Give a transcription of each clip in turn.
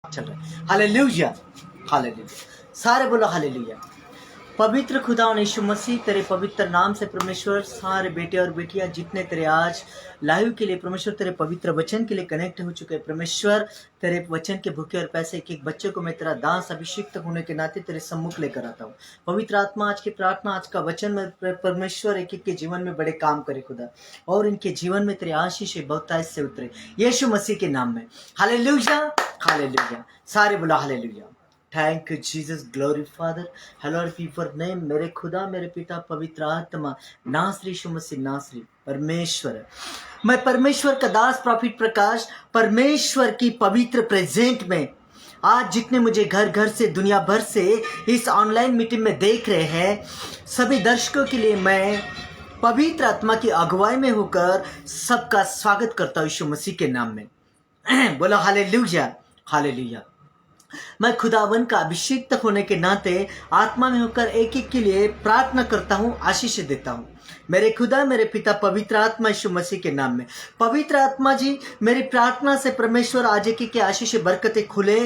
चल रहा है। हालेलुया, हालेलुया, सारे बोलो हालेलुया। पवित्र खुदा और यीशु मसीह, तेरे पवित्र नाम से परमेश्वर, सारे बेटे और बेटियां जितने तेरे आज लाइव के लिए परमेश्वर तेरे पवित्र वचन के लिए कनेक्ट हो चुके हैं परमेश्वर, तेरे वचन के भूखे और पैसे एक एक बच्चे को मैं तेरा दास अभिषिक्त होने के नाते तेरे सम्मुख लेकर आता हूँ। पवित्र आत्मा आज की प्रार्थना, आज का वचन में परमेश्वर एक एक के जीवन में बड़े काम करे खुदा, और इनके जीवन में तेरे आशीष बहुतायत से उतरे यीशु मसीह के नाम में। हालेलुया, हालेलुया, सारे बोला hallelujah. Thank you Jesus, glory father, hallowed be your name. मेरे खुदा, मेरे पिता, पवित्र आत्मा, नासरी यीशु मसीह, नासरी परमेश्वर। मैं परमेश्वर का दास प्रॉफिट प्रकाश परमेश्वर की पवित्र प्रेजेंट में आज जितने मुझे घर घर से दुनिया भर से इस ऑनलाइन मीटिंग में देख रहे हैं, सभी दर्शकों के लिए मैं पवित्र आत्मा की अगुवाई में होकर सबका स्वागत करता हूँ यीशु मसीह के नाम में। बोलो हालेलुया, हालेलुया। मैं खुदावन का अभिषेक होने के नाते आत्मा में होकर एक एक के लिए प्रार्थना करता हूँ, आशीष देता हूँ। मेरे खुदा, मेरे पिता, पवित्र आत्मा यीशु मसीह के नाम में। पवित्र आत्मा जी, मेरी प्रार्थना से परमेश्वर आज एक के आशीष बरकतें खुले,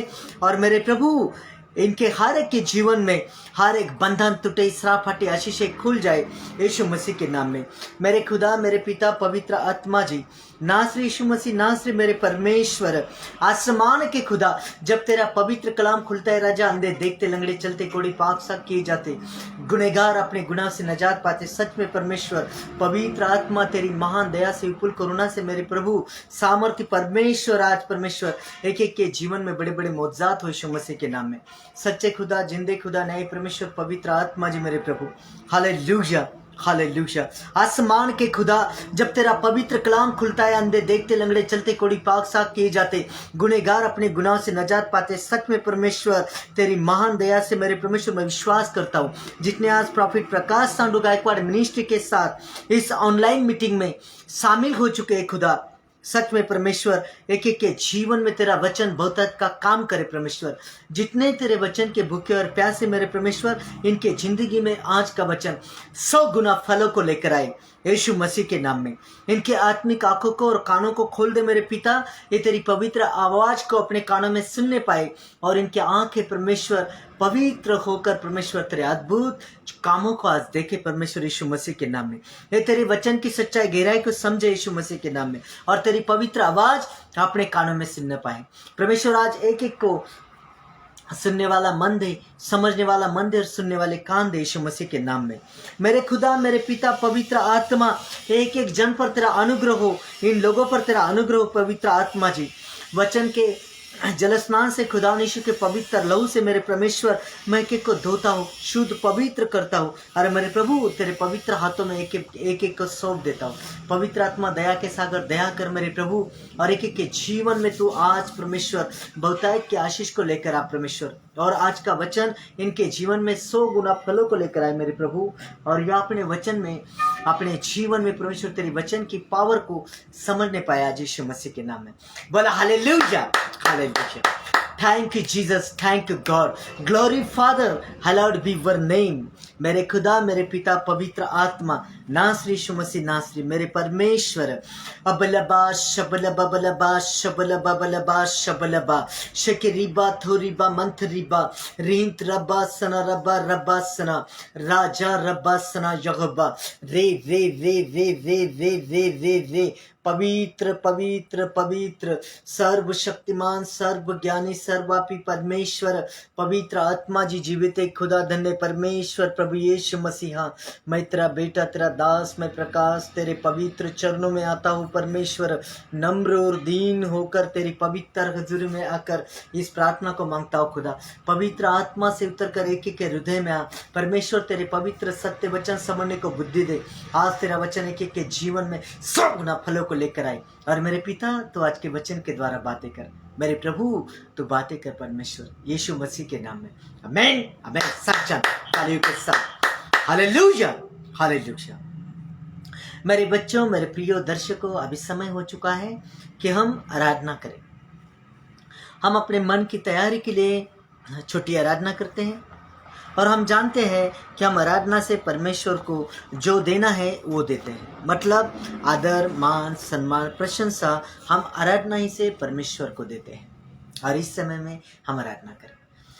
और मेरे प्रभु इनके हर एक के जीवन में हर एक बंधन टूटे, श्राप हटे, आशीष खुल जाए यीशु मसीह के नाम में। मेरे खुदा, मेरे पिता, पवित्र आत्मा जी, नासरी यीशु मसीह, नासरी मेरे परमेश्वर, आसमान के खुदा, जब तेरा पवित्र कलाम खुलता है राजा, अंधे देखते, लंगड़े चलते, कोड़ी पाक साफ किए जाते, गुनहगार अपने गुनाह से नजात पाते। सच में परमेश्वर पवित्र आत्मा तेरी महान दया से, विपुल करुणा से मेरे प्रभु सामर्थ्य परमेश्वर आज परमेश्वर एक एक के जीवन में बड़े बड़े मौजूद हो यीशु मसीह के नाम में। सच्चे खुदा, जिंदे खुदा, न्याय परमेश्वर, पवित्र आत्मा जी मेरे प्रभु, हालेलुया, हालेलुया। आसमान के खुदा, जब तेरा पवित्र कलाम खुलता है, अंधे देखते, लंगड़े चलते, कोड़ी पाक साफ किए जाते, गुनहगार अपने गुनाह से नजात पाते। सच में परमेश्वर तेरी महान दया से मेरे परमेश्वर मैं विश्वास करता हूँ, जितने आज प्रॉफिट प्रकाश सांडू गायकवाड़ मिनिस्ट्री के साथ इस ऑनलाइन मीटिंग में शामिल हो चुके हैं खुदा, सच में परमेश्वर एक एक के जीवन में तेरा वचन बहुतायत का काम करे परमेश्वर। जितने तेरे वचन के भूखे और प्यासे मेरे परमेश्वर, इनके जिंदगी में आज का वचन 100 गुना फलों को लेकर आए यीशु मसीह के नाम में। इनके आत्मिक आंखों को और कानों को खोल दे मेरे पिता, ये तेरी पवित्र आवाज को अपने कानों में सुनने पाए, और इनके आंखें परमेश्वर पवित्र होकर परमेश्वर तेरे अद्भुत कामों को आज देखे परमेश्वर यीशु मसीह के नाम में। ये तेरे वचन की सच्चाई गहराई को समझे यीशु मसीह के नाम में, और तेरी पवित्र आवाज अपने कानों में सुनने पाए परमेश्वर। आज एक एक को सुनने वाला मन दे, समझने वाला मन दे, और सुनने वाले कान दे यीशु मसीह के नाम में। मेरे खुदा, मेरे पिता, पवित्र आत्मा, एक एक जन पर तेरा अनुग्रह हो, इन लोगों पर तेरा अनुग्रह हो पवित्र आत्मा जी। वचन के जल स्नान से, खुदा यीशु के पवित्र लहू से मेरे परमेश्वर मैं एक को धोता हूँ, शुद्ध पवित्र करता हूँ। अरे मेरे प्रभु तेरे पवित्र हाथों में एक एक को सौंप देता हूँ। पवित्र आत्मा दया के सागर, दया कर मेरे प्रभु, और एक एक के जीवन में तू आज परमेश्वर बहुतायत के आशीष को लेकर आ परमेश्वर, और आज का वचन इनके जीवन में 100 गुना फलों को लेकर आए मेरे प्रभु। और यह अपने वचन में, अपने जीवन में परमेश्वर तेरे वचन की पावर को समझने पाया आज यीशु मसीह के नाम में। बोला hallelujah, hallelujah. Thank you Jesus, thank you God, glory Father, hallowed be your name। मेरे खुदा, मेरे पिता, पवित्र आत्मा, नासरी यीशु मसीह, नासरी मेरे परमेश्वर। अबलबा शबलबा बलबा शबलबा बलबा शबलबा शकेरिबा थोरिबा मंथरिबा रींत रबा सना रबा रबा सना राजा रबा सना यगबा रे रे रे रे रे रे रे रे रे। पवित्र पवित्र पवित्र, सर्वशक्तिमान, सर्वज्ञानी, सर्वव्यापी परमेश्वर, पवित्र आत्मा जी, जीवित खुदा, धन्य परमेश्वर प्रभु यीशु मसीहा। मैं तेरा बेटा, तेरा दास, मैं प्रकाश तेरे पवित्र चरणों में आता हूँ परमेश्वर, नम्र और दीन होकर तेरी पवित्र हजूरी में आकर इस प्रार्थना को मांगता हूँ खुदा। पवित्र आत्मा से उतर कर एक एक के हृदय में आ परमेश्वर, तेरे पवित्र सत्य वचन समझने को बुद्धि दे। आज तेरा वचन एक एक के जीवन में 100 गुना फलों को लेकर आए। और मेरे पिता, तो आज के वचन के द्वारा बातें कर मेरे प्रभु, तो बातें कर परमेश्वर यीशु मसीह के नाम में। आमेन, आमेन। सब जन तालियों के साथ हालेलुया, हालेलुया। मेरे बच्चों, मेरे प्रिय दर्शकों, अभी समय हो चुका है कि हम आराधना करें। हम अपने मन की तैयारी के लिए छोटी आराधना करते हैं, और हम जानते हैं कि हम आराधना से परमेश्वर को जो देना है वो देते हैं। मतलब आदर, मान, सम्मान, प्रशंसा हम आराधना ही से परमेश्वर को देते हैं। और इस समय में हम आराधना करें।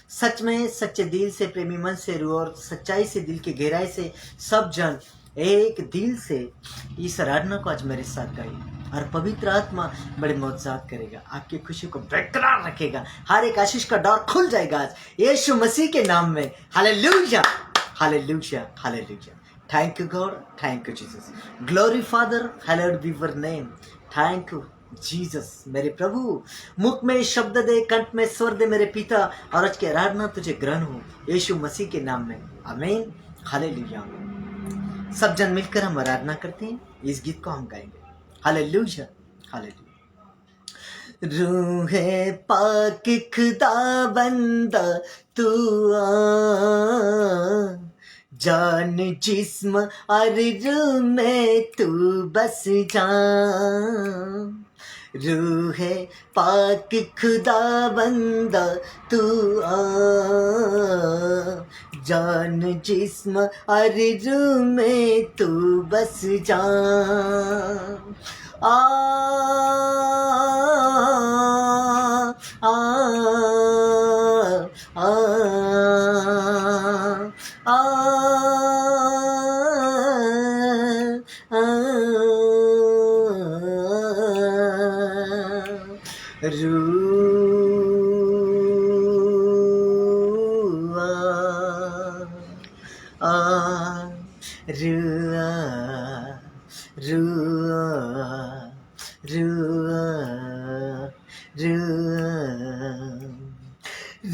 सच में सच्चे दिल से, प्रेमी मन से, रूह और सच्चाई से, दिल की गहराई से सब जन एक दिल से इस आराधना को आज मेरे साथ गाइए और पवित्र आत्मा बड़े मौजूद करेगा, आपकी खुशी को बरकरार रखेगा, हर एक आशीष का डोर खुल जाएगा आज यीशु मसीह के नाम में। Hallelujah, hallelujah, hallelujah. Thank you God, thank you Jesus, glory father, hallowed B your name. Thank you Jesus. मेरे प्रभु, मुख में शब्द दे, कंठ में स्वर दे मेरे पिता, और आज की आराधना तुझे ग्रहण हो यीशु मसीह के नाम में, आमीन, हालेलुया। सब जन मिलकर हम आराधना करते हैं, इस गीत को हम गाएंगे। Hallelujah, hallelujah. रूहे पाक खुदा बंदा तू आ, जान जिस्म और रूह में तू बस जा। रूहे पाक खुदा बंदा तू आ, जान जिस्म और रूह में तू बस जा। आ आ आ आ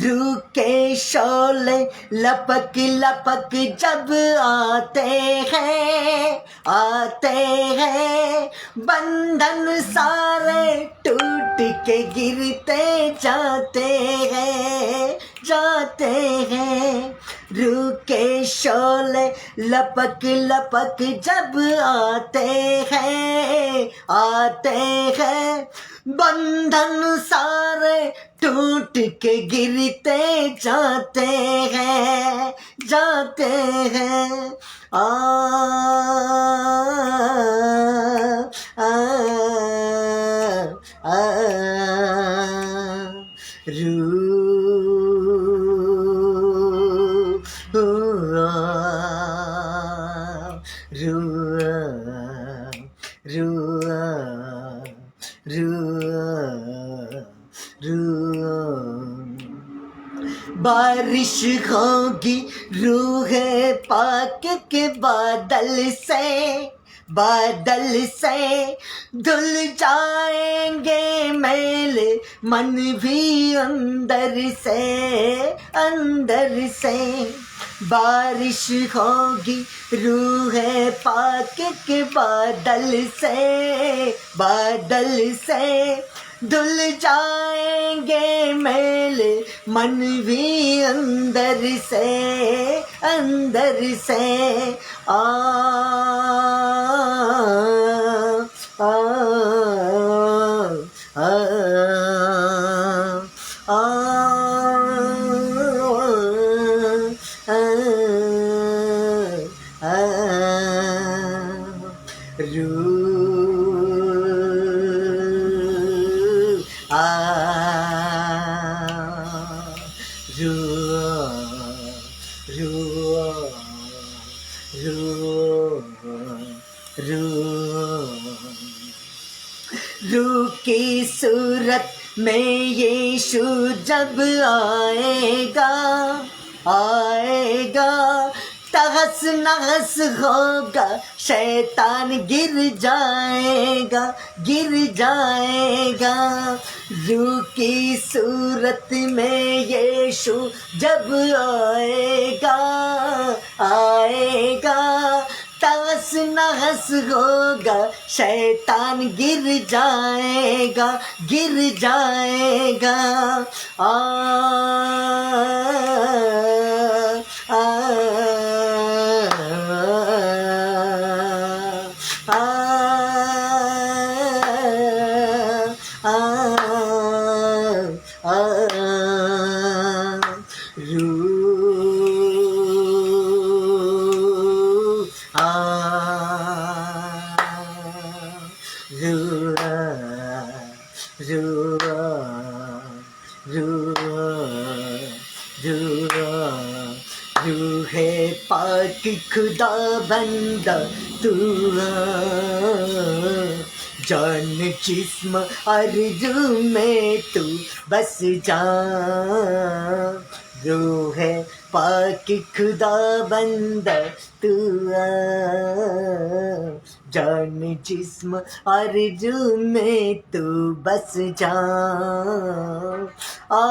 रूह के शोले लपक लपक जब आते हैं, बंधन सारे टूट के गिरते जाते हैं। रूह के शोले लपक लपक जब आते हैं, बंधन सारे टूट के गिरते जाते हैं। आ आ आ बारिश होगी रूह पाक के बादल से धुल जाएंगे मैल मन भी अंदर से। बारिश होगी रूह पाक के बादल से धुल जाएंगे मैल मन भी अंदर से। आ आ आ रूह की सूरत में यीशु जब आएगा, तहस नहस होगा, शैतान गिर जाएगा। रूह की सूरत में यीशु जब आएगा, तहस नहस होगा, शैतान गिर जाएगा। आ आ पाक खुदा बंदा तू जान जिस्म अर्ज़ू में तू बस जा रूह पाक खुदा बंदा तू जान जिस्म अर्ज़ू में तू बस जा आ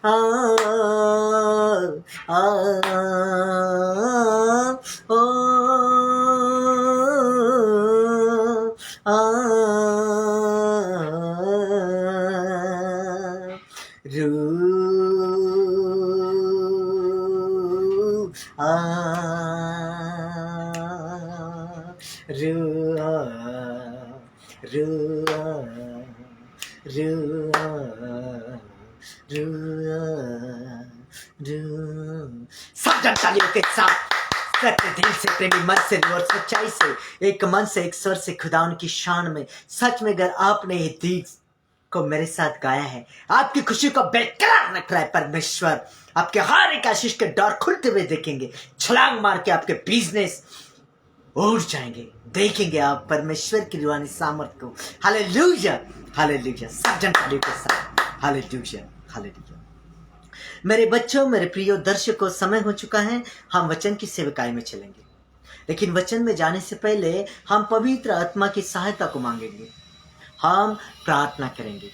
आ आ ओ आ रू आ रू सब जनतालियों के साथ सत्य दिल से प्रेमी मन से और सच्चाई से एक मन से एक स्वर से खुदा उनकी शान में सच में अगर आपने ये गीत को मेरे साथ गाया है, आपकी खुशी को बेकरार रख रहा है परमेश्वर, आपके हर एक आशीष के डोर खुलते हुए देखेंगे, छलांग मार के आपके बिजनेस उड़ जाएंगे, देखेंगे आप परमेश्वर की रूहानी सामर्थ को। हालेलुया हालेलुया, सब जनतालियों के साथ हालेलुया हालेलुया। मेरे बच्चों, मेरे प्रियो दर्शकों, समय हो चुका है, हम वचन की सेवकाई में चलेंगे। लेकिन वचन में जाने से पहले हम पवित्र आत्मा की सहायता को मांगेंगे, हम प्रार्थना करेंगे।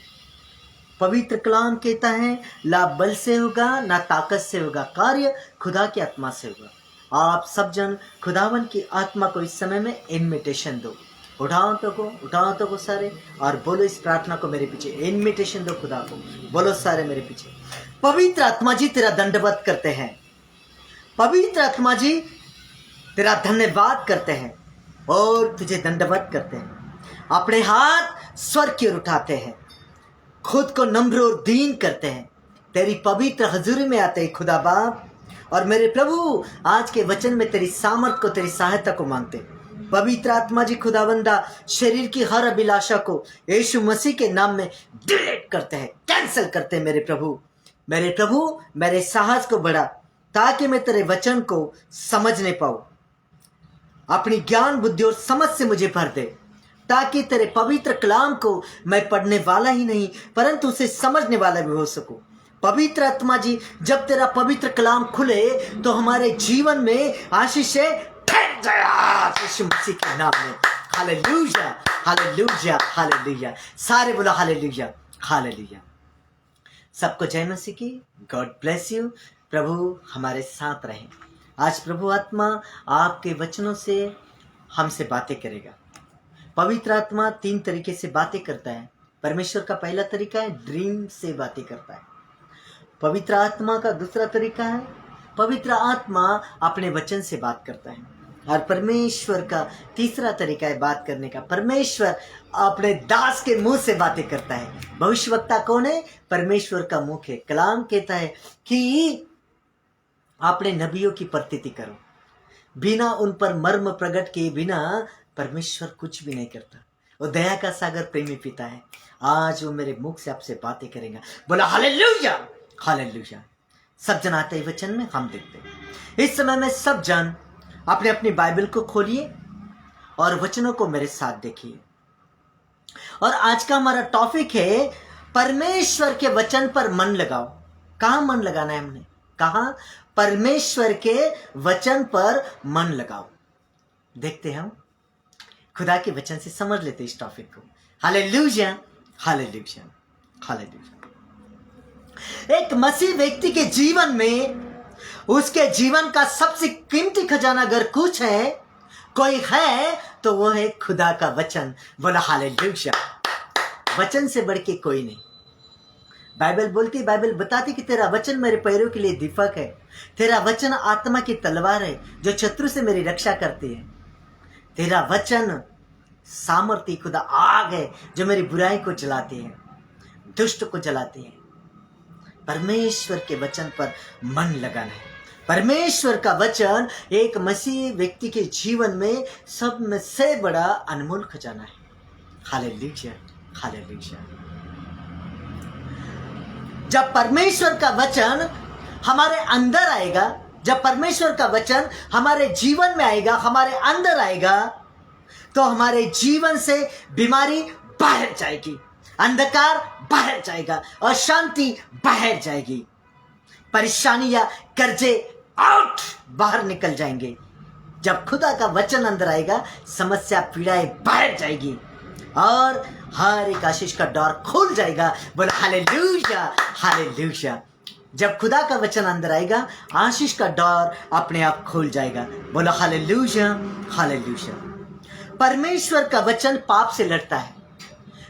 पवित्र कलाम कहता है, लाभ बल से होगा ना ताकत से होगा, कार्य खुदा की आत्मा से होगा। आप सब जन खुदावन की आत्मा को इस समय में इन्विटेशन दो। उठाओ तो को सारे, और बोलो इस प्रार्थना को मेरे पीछे, इन्विटेशन दो खुदा को, बोलो सारे मेरे पीछे। पवित्र आत्मा जी तेरा दंडवत करते हैं, पवित्र आत्मा जी तेरा धन्यवाद करते हैं और तुझे दंडवत करते हैं। अपने हाथ स्वर की ओर उठाते हैं, खुद को नम्र और दीन करते हैं, तेरी पवित्र हजूरी में आते हैं खुदा बाप। और मेरे प्रभु, आज के वचन में तेरी सामर्थ को, तेरी सहायता को मांगते हैं। पवित्र आत्मा जी खुदावंदा शरीर की हर अभिलाषा को यीशु मसीह के नाम में डिलीट करते हैं, कैंसिल करते हैं। मेरे प्रभु मेरे साहस को बढ़ा, ताकि मैं तेरे वचन को समझने पाऊं। अपनी ज्ञान बुद्धि और समझ से मुझे भर दे, ताकि तेरे पवित्र कलाम को मैं पढ़ने वाला ही नहीं परंतु उसे समझने वाला भी हो सकूं। पवित्र आत्मा जी, जब तेरा पवित्र कलाम खुले तो हमारे जीवन में आशीषें ठहर जाए यीशु मसीह के नाम में। हालेलुया हालेलुया हालेलुया, सारे बोलो हालेलुया हालेलुया। सबको जय मसीह की। God bless you. प्रभु हमारे साथ रहें। आज प्रभु आत्मा आपके वचनों से हमसे बातें करेगा। पवित्र आत्मा 3 तरीके से बातें करता है। परमेश्वर का पहला तरीका है ड्रीम से बातें करता है। पवित्र आत्मा का दूसरा तरीका है, पवित्र आत्मा अपने वचन से बात करता है। और परमेश्वर का तीसरा तरीका है बात करने का, परमेश्वर अपने दास के मुंह से बातें करता है। भविष्यवक्ता कौन है? परमेश्वर का मुख है। कलाम कहता है कि अपने नबियों की प्रतीति करो, बिना उन पर मर्म प्रकट किए बिना परमेश्वर कुछ भी नहीं करता। वो दया का सागर प्रेमी पिता है। आज वो मेरे मुख से आपसे बातें करेगा। बोला हालेलुया हालेलुया। सब जन आते ही वचन में हम देखते हैं। इस समय में सब जन अपने अपनी बाइबल को खोलिए और वचनों को मेरे साथ देखिए। और आज का हमारा टॉपिक है परमेश्वर के वचन पर मन लगाओ। कहाँ मन लगाना है? हमने कहा परमेश्वर के वचन पर मन लगाओ। देखते हैं, हम खुदा के वचन से समझ लेते इस टॉपिक को। Hallelujah hallelujah hallelujah. एक मसीह व्यक्ति के जीवन में उसके जीवन का सबसे कीमती खजाना अगर कुछ है, कोई है, तो वो है खुदा का वचन। बोला हालेलुया। वचन से बढ़ के कोई नहीं। बाइबल बोलती, बाइबल बताती कि तेरा वचन मेरे पैरों के लिए दीपक है, तेरा वचन आत्मा की तलवार है जो शत्रु से मेरी रक्षा करती है। तेरा वचन सामर्थी खुदा आग है जो मेरी बुराई को जलाती है, दुष्ट को जलाती है। परमेश्वर के वचन पर मन लगाना है। परमेश्वर का वचन एक मसीह व्यक्ति के जीवन में सब में से बड़ा अनमोल खजाना है। Hallelujah hallelujah. जब परमेश्वर का वचन हमारे अंदर आएगा, जब परमेश्वर का वचन हमारे जीवन में आएगा, हमारे अंदर आएगा, तो हमारे जीवन से बीमारी बाहर जाएगी, अंधकार बाहर जाएगा, अशांति बाहर जाएगी, परेशानियां, कर्जे आउट, बाहर निकल जाएंगे। जब खुदा का वचन अंदर आएगा, समस्या, पीड़ाएं बाहर जाएगी और हर एक आशीष का डोर खुल जाएगा। बोलो हालेलुया, हालेलुया। जब खुदा का वचन अंदर आएगा, आशीष का डोर अपने आप खुल जाएगा। बोलो हालेलुया, हालेलुया। परमेश्वर का वचन पाप से लड़ता है।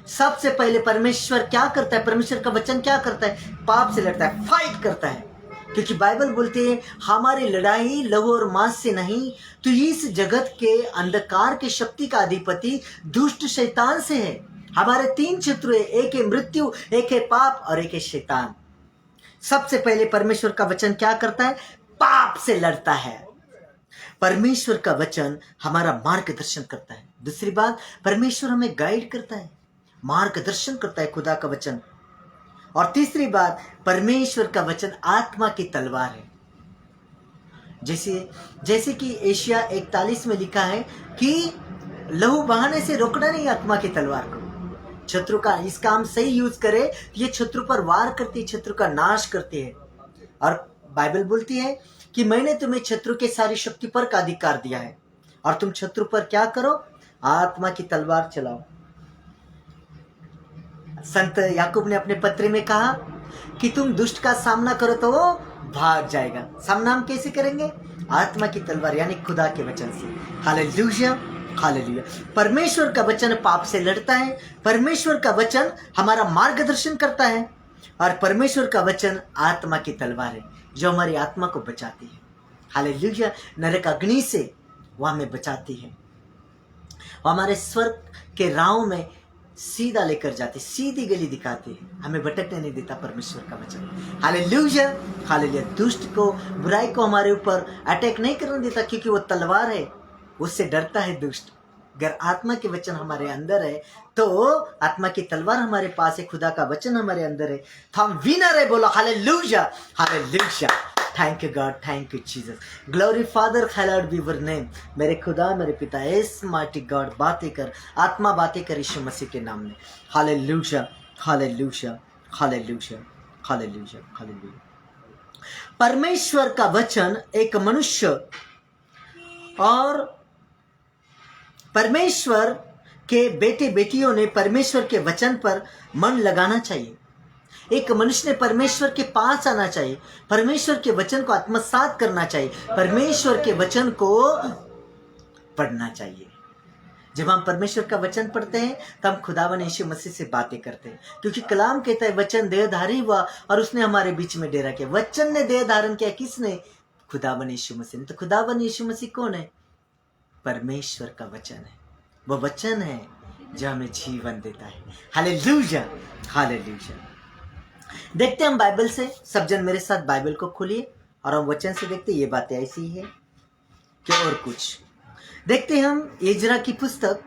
सबसे पहले परमेश्वर क्या करता है? परमेश्वर का वचन क्या करता है? पाप से लड़ता है, फाइट करता है। क्योंकि बाइबल बोलती है हमारी लड़ाई लहू और मांस से नहीं, तो इस जगत के अंधकार के शक्ति का अधिपति दुष्ट शैतान से है। हमारे 3 शत्रु है, एक है मृत्यु, एक है पाप और एक है शैतान। सबसे पहले परमेश्वर का वचन क्या करता है? पाप से लड़ता है। परमेश्वर का वचन हमारा मार्गदर्शन करता है। दूसरी बात, परमेश्वर हमें गाइड करता है, मार्गदर्शन करता है खुदा का वचन। और तीसरी बात, परमेश्वर का वचन आत्मा की तलवार है। जैसे कि एशिया 41 में लिखा है कि लहू बहाने से रोकना नहीं आत्मा की तलवार को। शत्रु का इसका हम सही यूज करें, ये शत्रु पर वार करती है, शत्रु का नाश करती है। और बाइबल बोलती है कि मैंने तुम्हें शत्रु के सारी शक्ति पर का अधिकार दिया है, और तुम शत्रु पर क्या करो? आत्मा की तलवार चलाओ। संत याकूब ने अपने पत्र में कहा कि तुम दुष्ट का सामना करो तो वो भाग जाएगा। सामना हम कैसे करेंगे? आत्मा की तलवार यानी खुदा के वचन से। Hallelujah, hallelujah. परमेश्वर का वचन पाप से लड़ता है, परमेश्वर का वचन हमारा मार्गदर्शन करता है, और परमेश्वर का वचन आत्मा की तलवार है जो हमारी आत्मा को बचाती है। हालेलुया। नरक अग्नि से वह हमें बचाती है, वो हमारे स्वर्ग के राहों में सीधा लेकर जाती, सीधी गली दिखाती है, हमें भटकने नहीं देता परमेश्वर का वचन। Hallelujah, hallelujah. दुष्ट को, बुराई को हमारे ऊपर अटैक नहीं करने देता, क्योंकि वो तलवार है, उससे डरता है दुष्ट। अगर आत्मा के वचन हमारे अंदर है तो आत्मा की तलवार हमारे पास है, खुदा का वचन हमारे अंदर है, तो हम विनर है। बोलो hallelujah, hallelujah. Thank you God, thank you Jesus. Glory father, hallowed B your name. मेरे खुदा, मेरे पिता, एस माइटी गॉड, बातें कर, आत्मा बातें कर यीशु मसीह के नाम में। Hallelujah, hallelujah, hallelujah, hallelujah, hallelujah. परमेश्वर का वचन एक मनुष्य और परमेश्वर के बेटे बेटियों ने परमेश्वर के वचन पर मन लगाना चाहिए। एक मनुष्य ने परमेश्वर के पास आना चाहिए, परमेश्वर के वचन को आत्मसात करना चाहिए, परमेश्वर के वचन को पढ़ना चाहिए। जब हम परमेश्वर का वचन पढ़ते हैं तब हम खुदावन यीशु मसीह से बातें करते हैं, क्योंकि कलाम कहता है वचन देहधारी हुआ और उसने हमारे बीच में डेरा किया। वचन ने देह धारण किया, किसने? खुदावन यीशु मसीह ने। तो खुदावन यीशु मसीह कौन है? परमेश्वर का वचन है। वो वचन है जो हमें जीवन देता है। Hallelujah, hallelujah. देखते हैं हम बाइबल से, सब जन मेरे साथ बाइबल को खोलिए और हम वचन से देखते हैं ये बातें ऐसी है कि और कुछ। देखते हैं हम एजरा की पुस्तक,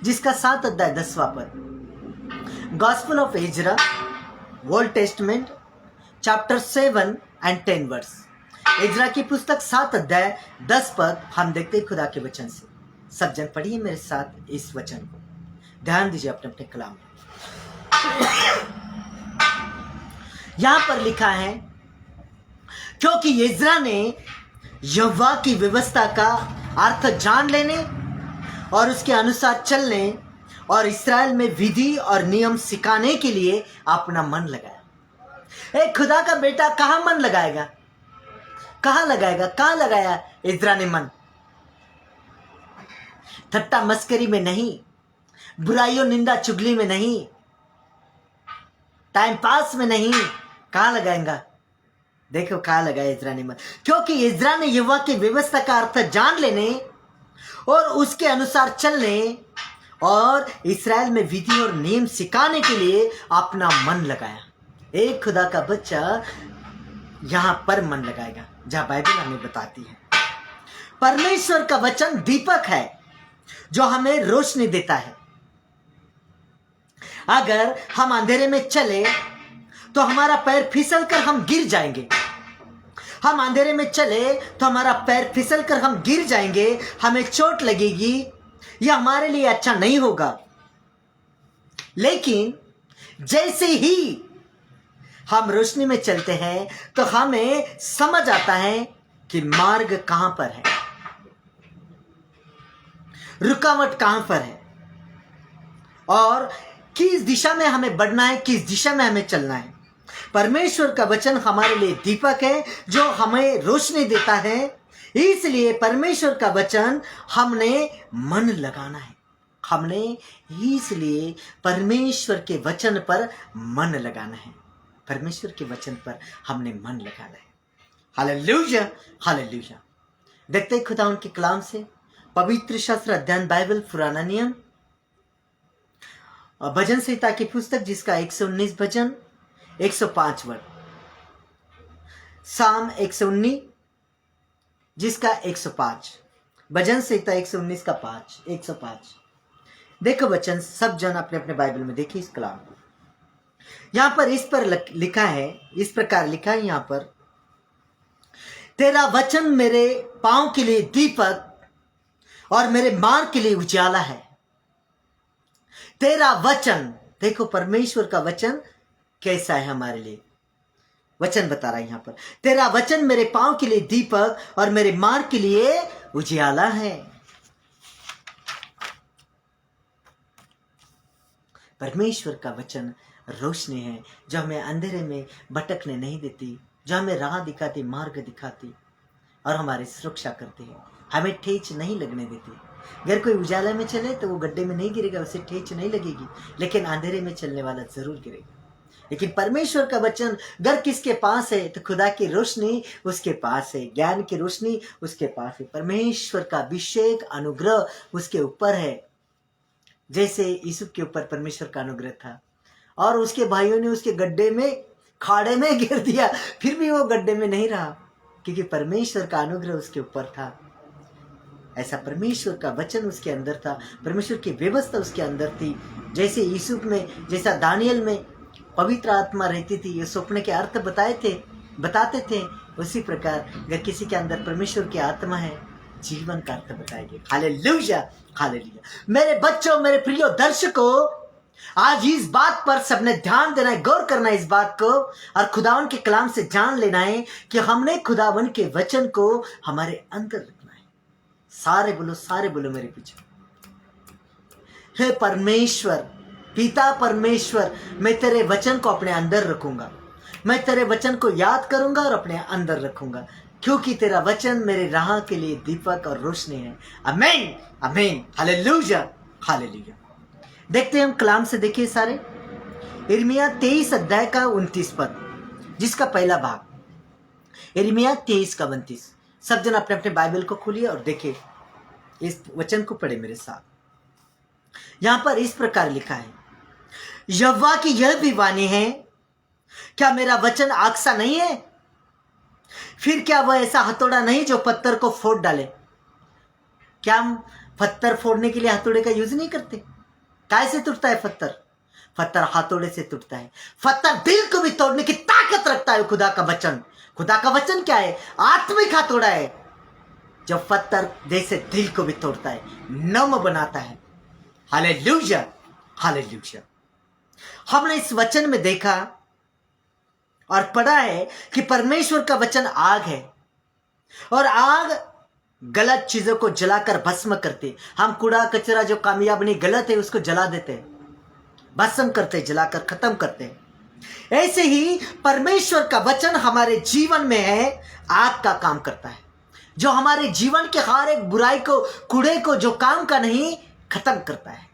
जिसका 7 अध्याय 10वां पद। Gospel of Ezra, old testament, chapter 7 and 10 verse. Ezra की पुस्तक 7 अध्याय 10 पद हम देखते हैं खुदा के वचन से। सब जन पढ़िए मेरे साथ इस वचन को, ध्यान दीजिए अपने अपने कलाम में। यहां पर लिखा है, क्योंकि एजरा ने यहोवा की व्यवस्था का अर्थ जान लेने और उसके अनुसार चलने और इस्राएल में विधि और नियम सिखाने के लिए अपना मन लगाया। एक खुदा का बेटा कहां मन लगाएगा? कहां लगाएगा? कहां लगाया एजरा ने मन? ठट्टा मस्करी में नहीं, बुराइयों निंदा चुगली में नहीं, टाइम पास में नहीं। कहां लगाएगा? देखो कहां लगाया एजरा ने मन। क्योंकि एजरा ने यहोवा की व्यवस्था का अर्थ जान लेने और उसके अनुसार चलने और इस्राएल में विधि और नियम सिखाने के लिए अपना मन लगाया। एक खुदा का बच्चा यहां पर मन लगाएगा, जहां बाइबल हमें बताती है। परमेश्वर का वचन दीपक है जो हमें रोशनी देता है। अगर हम अंधेरे में चले तो हमारा पैर फिसल कर हम गिर जाएंगे, हम अंधेरे में चले तो हमारा पैर फिसल कर हम गिर जाएंगे, हमें चोट लगेगी, यह हमारे लिए अच्छा नहीं होगा। लेकिन जैसे ही हम रोशनी में चलते हैं तो हमें समझ आता है कि मार्ग कहां पर है, रुकावट कहां पर है और किस दिशा में हमें बढ़ना है, किस दिशा में हमें चलना है। परमेश्वर का वचन हमारे लिए दीपक है जो हमें रोशनी देता है। इसलिए परमेश्वर का वचन हमने मन लगाना है। हमने इसलिए परमेश्वर के वचन पर मन लगाना है। परमेश्वर के वचन पर हमने मन लगाना है। Hallelujah, hallelujah. देखते हैं खुदा उनके कलाम से पवित्र शास्त्र अध्ययन बाइबल पुराना नियम भजन संहिता की पुस्तक जिसका 119 भजन 105 वर्ड, साम 119 जिसका 105, भजन संहिता 119 का 5 105। देखो वचन, सब जन अपने अपने बाइबल में देखिए इस कलाम को। यहां पर इस पर लिखा है, इस प्रकार लिखा है यहां पर, तेरा वचन मेरे पांव के लिए दीपक और मेरे मार्ग के लिए उजाला है। तेरा वचन, देखो परमेश्वर का वचन कैसा है हमारे लिए। वचन बता रहा है यहां पर, तेरा वचन मेरे पांव के लिए दीपक और मेरे मार्ग के लिए उजियाला है। परमेश्वर का वचन रोशनी है जो हमें अंधेरे में भटकने नहीं देती, जो हमें राह दिखाती, मार्ग दिखाती और हमारी सुरक्षा करती है, हमें ठेच नहीं लगने देती। अगर कोई उजाला में चले तो वो गड्ढे में नहीं गिरेगा, उसे ठेच नहीं लगेगी, लेकिन अंधेरे में चलने वाला जरूर गिरेगा। लेकिन परमेश्वर का वचन घर किसके पास है तो खुदा की रोशनी उसके पास है, ज्ञान की रोशनी उसके पास है, परमेश्वर का अभिषेक अनुग्रह उसके ऊपर है। जैसे यूसुफ के ऊपर परमेश्वर का अनुग्रह था और उसके भाइयों ने उसके गड्ढे में, खाड़े में गिर दिया, फिर भी वो गड्ढे में नहीं रहा क्योंकि परमेश्वर का अनुग्रह उसके ऊपर था। ऐसा परमेश्वर का वचन उसके अंदर था, परमेश्वर की व्यवस्था उसके अंदर थी। जैसे यूसुफ में, जैसा दानियल में पवित्र आत्मा रहती थी, ये सपने के अर्थ बताते थे, उसी प्रकार अगर किसी के अंदर परमेश्वर की आत्मा है, जीवन का अर्थ बताएगी। Hallelujah, hallelujah. मेरे बच्चों, मेरे प्रिय दर्शकों, आज इस बात पर सबने ध्यान देना है, गौर करना है इस बात को और खुदावन के कलाम से जान लेना है कि हमने खुदावन के वचन को हमारे अंदर रखना है। सारे बोलो मेरे पीछे। हे परमेश्वर, पिता परमेश्वर, मैं तेरे वचन को अपने अंदर रखूंगा, मैं तेरे वचन को याद करूंगा और अपने अंदर रखूंगा, क्योंकि तेरा वचन मेरे राह के लिए दीपक और रोशनी है। आमीन, आमीन, हालेलुया, हालेलुया। देखते हैं हम कलाम से, देखिए सारे, यिर्मयाह 23 अध्याय का 29 पद जिसका पहला भाग, यिर्मयाह 23 का 29। सब जन अपने अपने बाइबल को खोलिए और देखिए, इस वचन को पढ़े मेरे साथ। यहां पर इस प्रकार लिखा है, यहोवा की यह भी वाणी है, क्या मेरा वचन आग सा नहीं है? फिर क्या वह ऐसा हथौड़ा नहीं जो पत्थर को फोड़ डाले? क्या हम पत्थर फोड़ने के लिए हथौड़े का यूज नहीं करते? कैसे टूटता है पत्थर? पत्थर हथौड़े से टूटता है। पत्थर दिल को भी तोड़ने की ताकत रखता है खुदा का वचन। खुदा का वचन क्या है? आत्मिक हथौड़ा है जो पत्थर जैसे दिल को भी तोड़ता है, नम बनाता है। Hallelujah, hallelujah. हमने इस वचन में देखा और पढ़ा है कि परमेश्वर का वचन आग है और आग गलत चीजों को जलाकर भस्म करते। हम कूड़ा कचरा जो कामयाब नहीं, गलत है, उसको जला देते, भस्म करते, जलाकर खत्म करते। ऐसे ही परमेश्वर का वचन हमारे जीवन में है, आग का काम करता है, जो हमारे जीवन के हर एक बुराई को, कूड़े को, जो काम का नहीं, खत्म करता है,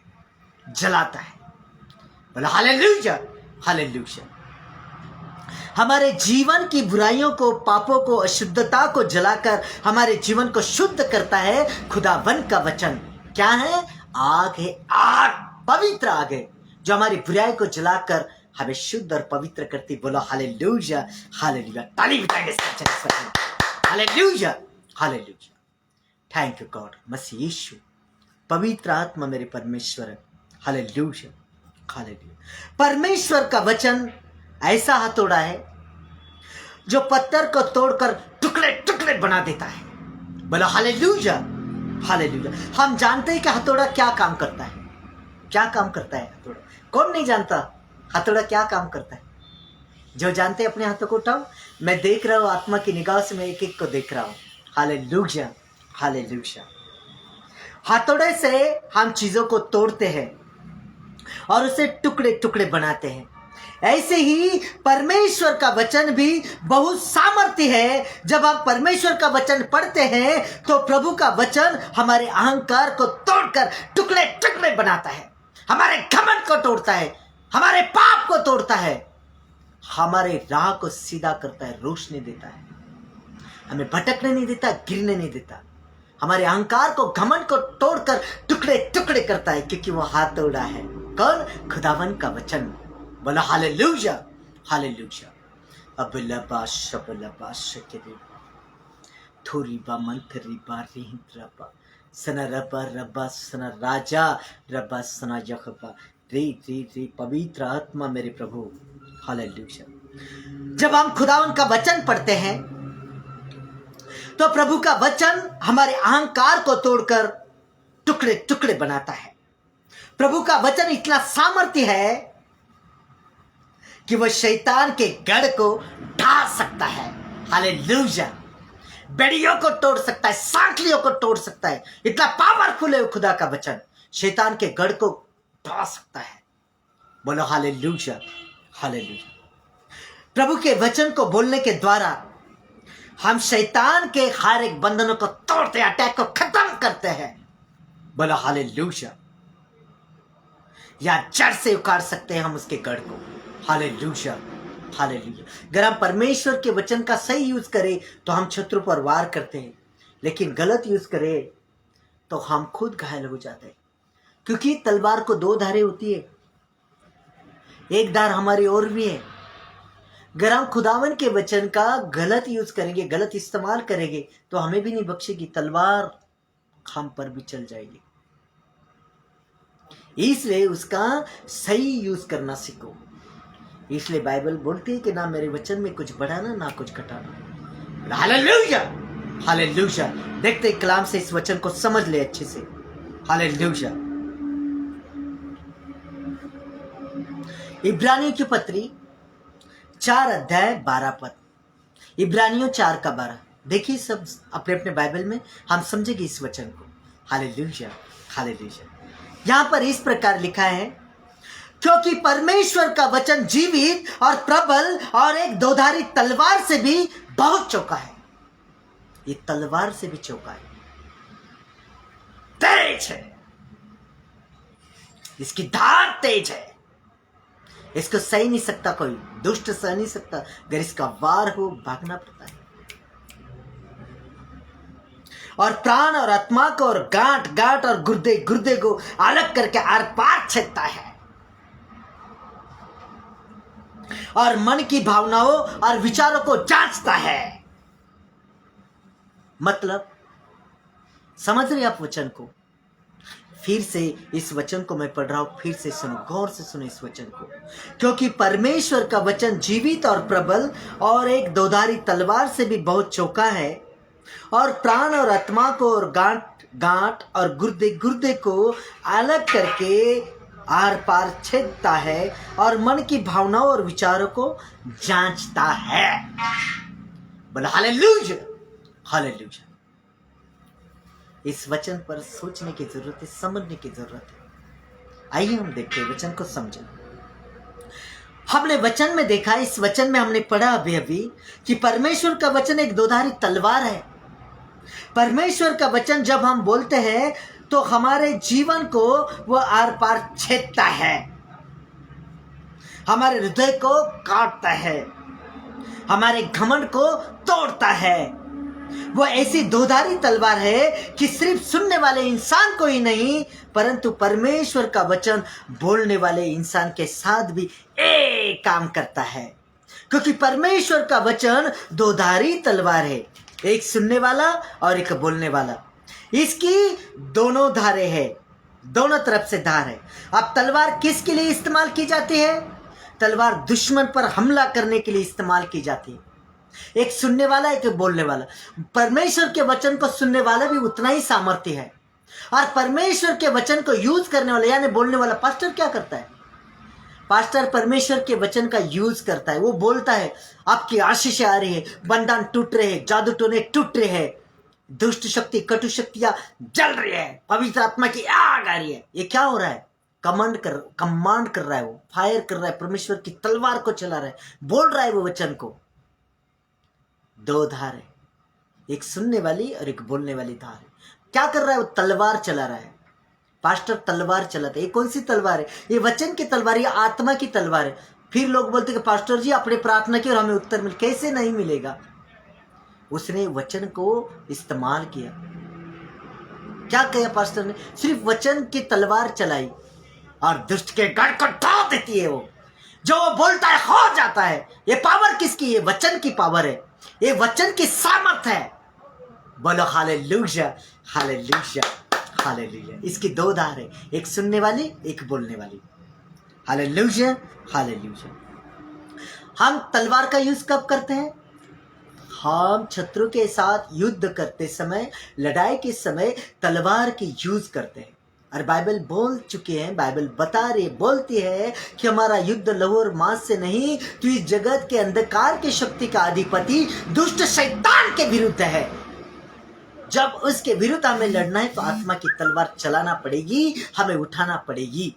जलाता है। बोला हालेलुया, हालेलुया। हमारे जीवन की बुराइयों को, पापों को, अशुद्धता को जलाकर हमारे जीवन को शुद्ध करता है खुदावन का वचन। क्या है? आग है, आग, पवित्र आग है जो हमारी बुराई को जलाकर हमें शुद्ध और पवित्र करती। बोलो हालेलुया, हालेलुया। ताली बजाएंगे, hallelujah, hallelujah. Thank you God, मसीह यीशु, पवित्र आत्मा मेरे परमेश्वर। Hallelujah, hallelujah. परमेश्वर का वचन ऐसा हथौड़ा है जो पत्थर को तोड़कर टुकड़े टुकड़े बना देता है। बोलो हालेलुया, हालेलुया। हम जानते हैं कि हथौड़ा क्या काम करता है। क्या काम करता है हथौड़ा? कौन नहीं जानता हथौड़ा क्या काम करता है? जो जानते हैं अपने हाथों को उठाओ। मैं देख रहा हूँ, आत्मा की निगाह से मैं एक एक को देख रहा हूँ। Hallelujah, hallelujah. हथौड़े से हम चीजों को तोड़ते हैं और उसे टुकड़े टुकड़े बनाते हैं। ऐसे ही परमेश्वर का वचन भी बहुत सामर्थ्य है। जब हम परमेश्वर का वचन पढ़ते हैं तो प्रभु का वचन हमारे अहंकार को तोड़कर टुकड़े टुकड़े बनाता है, हमारे घमंड को तोड़ता है, हमारे पाप को तोड़ता है, हमारे राह को सीधा करता है, रोशनी देता है, हमें भटकने नहीं देता, गिरने नहीं देता, हमारे अहंकार को घमंड को तोड़कर टुकड़े टुकड़े करता है, क्योंकि वो हथौड़ा है। कौन? खुदावन का वचन। बोला हालेलुया, हालेलुया। अबलबा शबलबा शकरी थोरीबा मंथरीबा रिहिंद्रबा सनरबा रबा सन राजा रबा सना यखबा रे रे रे। पवित्र आत्मा मेरे प्रभु, हालेलुया। जब हम खुदावन का वचन पढ़ते हैं तो प्रभु का वचन हमारे अहंकार को तोड़कर टुकड़े टुकड़े बनाता है। प्रभु का वचन इतना सामर्थ्य है कि वह शैतान के गढ़ को ढा सकता है। हालेलुया। बेड़ियों को तोड़ सकता है, सांकलियों को तोड़ सकता है। इतना पावरफुल है खुदा का वचन, शैतान के गढ़ को ढा सकता है। बोलो हालेलुया, हालेलुया। प्रभु के वचन को बोलने के द्वारा हम शैतान के हर एक बंधनों को तोड़ते, अटैक को खत्म करते हैं। बोलो हालेलुया। या जड़ से उखाड़ सकते हैं हम उसके गढ़ को। Hallelujah, hallelujah. अगर हम परमेश्वर के वचन का सही यूज करें तो हम शत्रु पर वार करते हैं, लेकिन गलत यूज करें तो हम खुद घायल हो जाते हैं। क्योंकि तलवार को दो धारें होती है, एक धार हमारी ओर भी है। अगर हम खुदावन के वचन का गलत यूज करेंगे, गलत इस्तेमाल करेंगे तो हमें भी नहीं बख्शेगी, तलवार हम पर भी चल जाएगी। इसलिए उसका सही यूज करना सीखो। इसलिए बाइबल बोलती है कि ना मेरे वचन में कुछ बढ़ाना ना कुछ घटाना। Hallelujah, hallelujah. देखते कलाम से इस वचन को समझ ले अच्छे से। हालेलुया। इब्रानियों की पत्री 4 अध्याय 12 पद। इब्रानियों 4 का 12। देखिए सब अपने अपने बाइबल में हम समझेंगे इस वचन को। Hallelujah, hallelujah. यहां पर इस प्रकार लिखा है, क्योंकि परमेश्वर का वचन जीवित और प्रबल और एक दोधारी तलवार से भी बहुत चौका है। ये तलवार से भी चौका है, तेज है, इसकी धार तेज है, इसको सही नहीं सकता कोई, दुष्ट सह नहीं सकता। अगर इसका वार हो भागना पड़ता है, और प्राण और आत्मा को और गांठ गांठ और गुर्दे गुर्दे को अलग करके आर पार छेदता है, और मन की भावनाओं और विचारों को जांचता है। मतलब समझ रहे आप वचन को? फिर से इस वचन को मैं पढ़ रहा हूं, फिर से सुनो, गौर से सुनो इस वचन को। क्योंकि परमेश्वर का वचन जीवित और प्रबल और एक दोधारी तलवार से भी बहुत चौका है, और प्राण और आत्मा को और गांठ गांठ और गुर्दे गुर्दे को अलग करके आर पार छेदता है, और मन की भावनाओं और विचारों को जांचता है। बोला हालेलुया, हालेलुया। इस वचन पर सोचने की जरूरत है, समझने की जरूरत है। आइए हम देखते हैं वचन को समझें। हमने वचन में देखा, इस वचन में हमने पढ़ा अभी कि परमेश्वर का वचन एक दोधारी तलवार है। परमेश्वर का वचन जब हम बोलते हैं तो हमारे जीवन को वह आर पार छेदता है, हमारे हृदय को काटता है, हमारे घमंड को तोड़ता है। वो ऐसी दोधारी तलवार है कि सिर्फ सुनने वाले इंसान को ही नहीं, परंतु परमेश्वर का वचन बोलने वाले इंसान के साथ भी एक काम करता है। क्योंकि परमेश्वर का वचन दोधारी तलवार है, एक सुनने वाला और एक बोलने वाला। इसकी दोनों धारें हैं, दोनों तरफ से धार है। अब तलवार किसके लिए इस्तेमाल की जाती है? तलवार दुश्मन पर हमला करने के लिए इस्तेमाल की जाती है। एक सुनने वाला, एक बोलने वाला। परमेश्वर के वचन को सुनने वाला भी उतना ही सामर्थ्य है, और परमेश्वर के वचन को यूज करने वाला यानी बोलने वाला पास्टर क्या करता है? पास्टर परमेश्वर के वचन का यूज करता है। वो बोलता है आपकी आशीष आ रही है, बंधन टूट रहे हैं, जादू टोने टूट रहे हैं, दुष्ट शक्ति कटु शक्तियां जल रही है, पवित्र आत्मा की आग आ रही है। ये क्या हो रहा है? कमांड कर रहा है, वो फायर कर रहा है, परमेश्वर की तलवार को चला रहा है, बोल रहा है वो वचन को। दो धार है, एक सुनने वाली और एक बोलने वाली धार है। क्या कर रहा है? वो तलवार चला रहा है। पास्टर तलवार चलाते। ये कौन सी तलवार है? ये वचन की तलवार, ये आत्मा की तलवार है। फिर लोग बोलते कि पास्टर जी आपने प्रार्थना की और हमें उत्तर मिल, कैसे नहीं मिलेगा? उसने वचन को इस्तेमाल किया। क्या किया पास्टर ने? सिर्फ वचन की तलवार चलाई और दुष्ट के गढ़ को ढा देती है। वो जो वो बोलता है हो जाता है। ये पावर किसकी? ये वचन की पावर है, ये वचन की सामर्थ है। बोलो हालेलुया, हालेलुया, हालेलुया। इसकी दो धार है, एक सुनने वाली, एक बोलने वाली। Hallelujah, hallelujah. हम तलवार का यूज कब करते हैं? हम शत्रु के साथ युद्ध करते समय, लड़ाई के समय तलवार की यूज करते हैं। और बाइबल बोल चुके हैं, बाइबल बता रही बोलती है कि हमारा युद्ध लहू और मांस से नहीं, तो इस जगत के अंधकार की शक्ति का अधिपति दुष्ट शैतान के विरुद्ध है। जब उसके विरुद्ध हमें लड़ना है तो आत्मा की तलवार चलाना पड़ेगी, हमें उठाना पड़ेगी।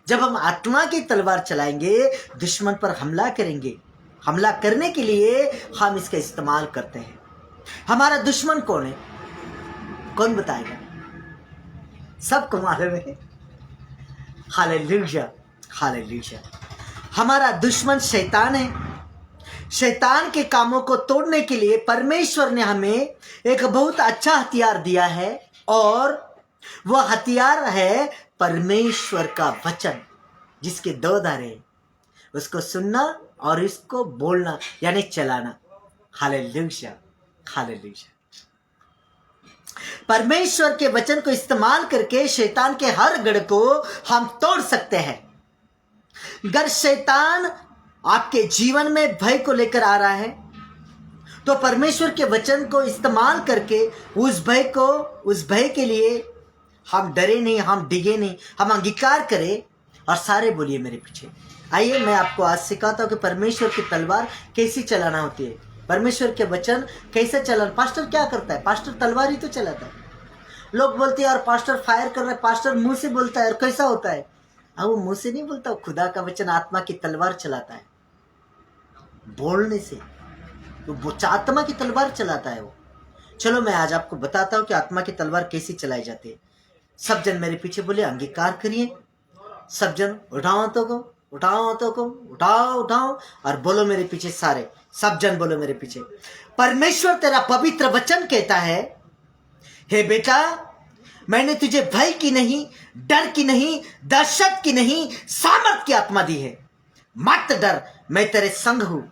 जब हम आत्मा की तलवार चलाएंगे, दुश्मन पर हमला करेंगे। हमला करने के लिए हम इसका इस्तेमाल करते हैं। हमारा दुश्मन कौन है? कौन बताएगा? सबको मालूम है। Hallelujah, hallelujah. हमारा दुश्मन शैतान है। शैतान के कामों को तोड़ने के लिए परमेश्वर ने हमें एक बहुत अच्छा हथियार दिया है, और वह हथियार है परमेश्वर का वचन, जिसके दो धारे हैं, उसको सुनना और इसको बोलना यानी चलाना। Hallelujah, hallelujah. परमेश्वर के वचन को इस्तेमाल करके शैतान के हर गढ़ को हम तोड़ सकते हैं। अगर शैतान आपके जीवन में भय को लेकर आ रहा है, तो परमेश्वर के वचन को इस्तेमाल करके उस भय के लिए हम डरे नहीं, हम डिगे नहीं, हम अंगीकार करें और सारे बोलिए मेरे पीछे। आइए मैं आपको आज सिखाता हूँ कि परमेश्वर की तलवार कैसी चलाना होती है, परमेश्वर के वचन कैसे चलाना। पास्टर क्या करता है? पास्टर तलवार ही तो चलाता है। लोग बोलते हैं और पास्टर फायर कर रहा है, पास्टर मुंह से बोलता है। और कैसा होता है? वो मुंह से नहीं बोलता, वो खुदा का वचन आत्मा की तलवार चलाता है, बोलने से। तो वो आत्मा की तलवार चलाता है वो। चलो मैं आज आपको बताता हूँ कि आत्मा की तलवार कैसी चलाई जाती है। सब जन मेरे पीछे बोले, अंगीकार करिए। सब जन उठाओ तो को, उठाओ तो को, उठाओ उठाओ और बोलो मेरे पीछे सारे। सब जन बोलो मेरे पीछे। परमेश्वर तेरा पवित्र वचन कहता है, हे बेटा, मैंने तुझे भय की नहीं, डर की नहीं, दहशत की नहीं, सामर्थ की आत्मा दी है। मत डर, मैं तेरे संग हूं।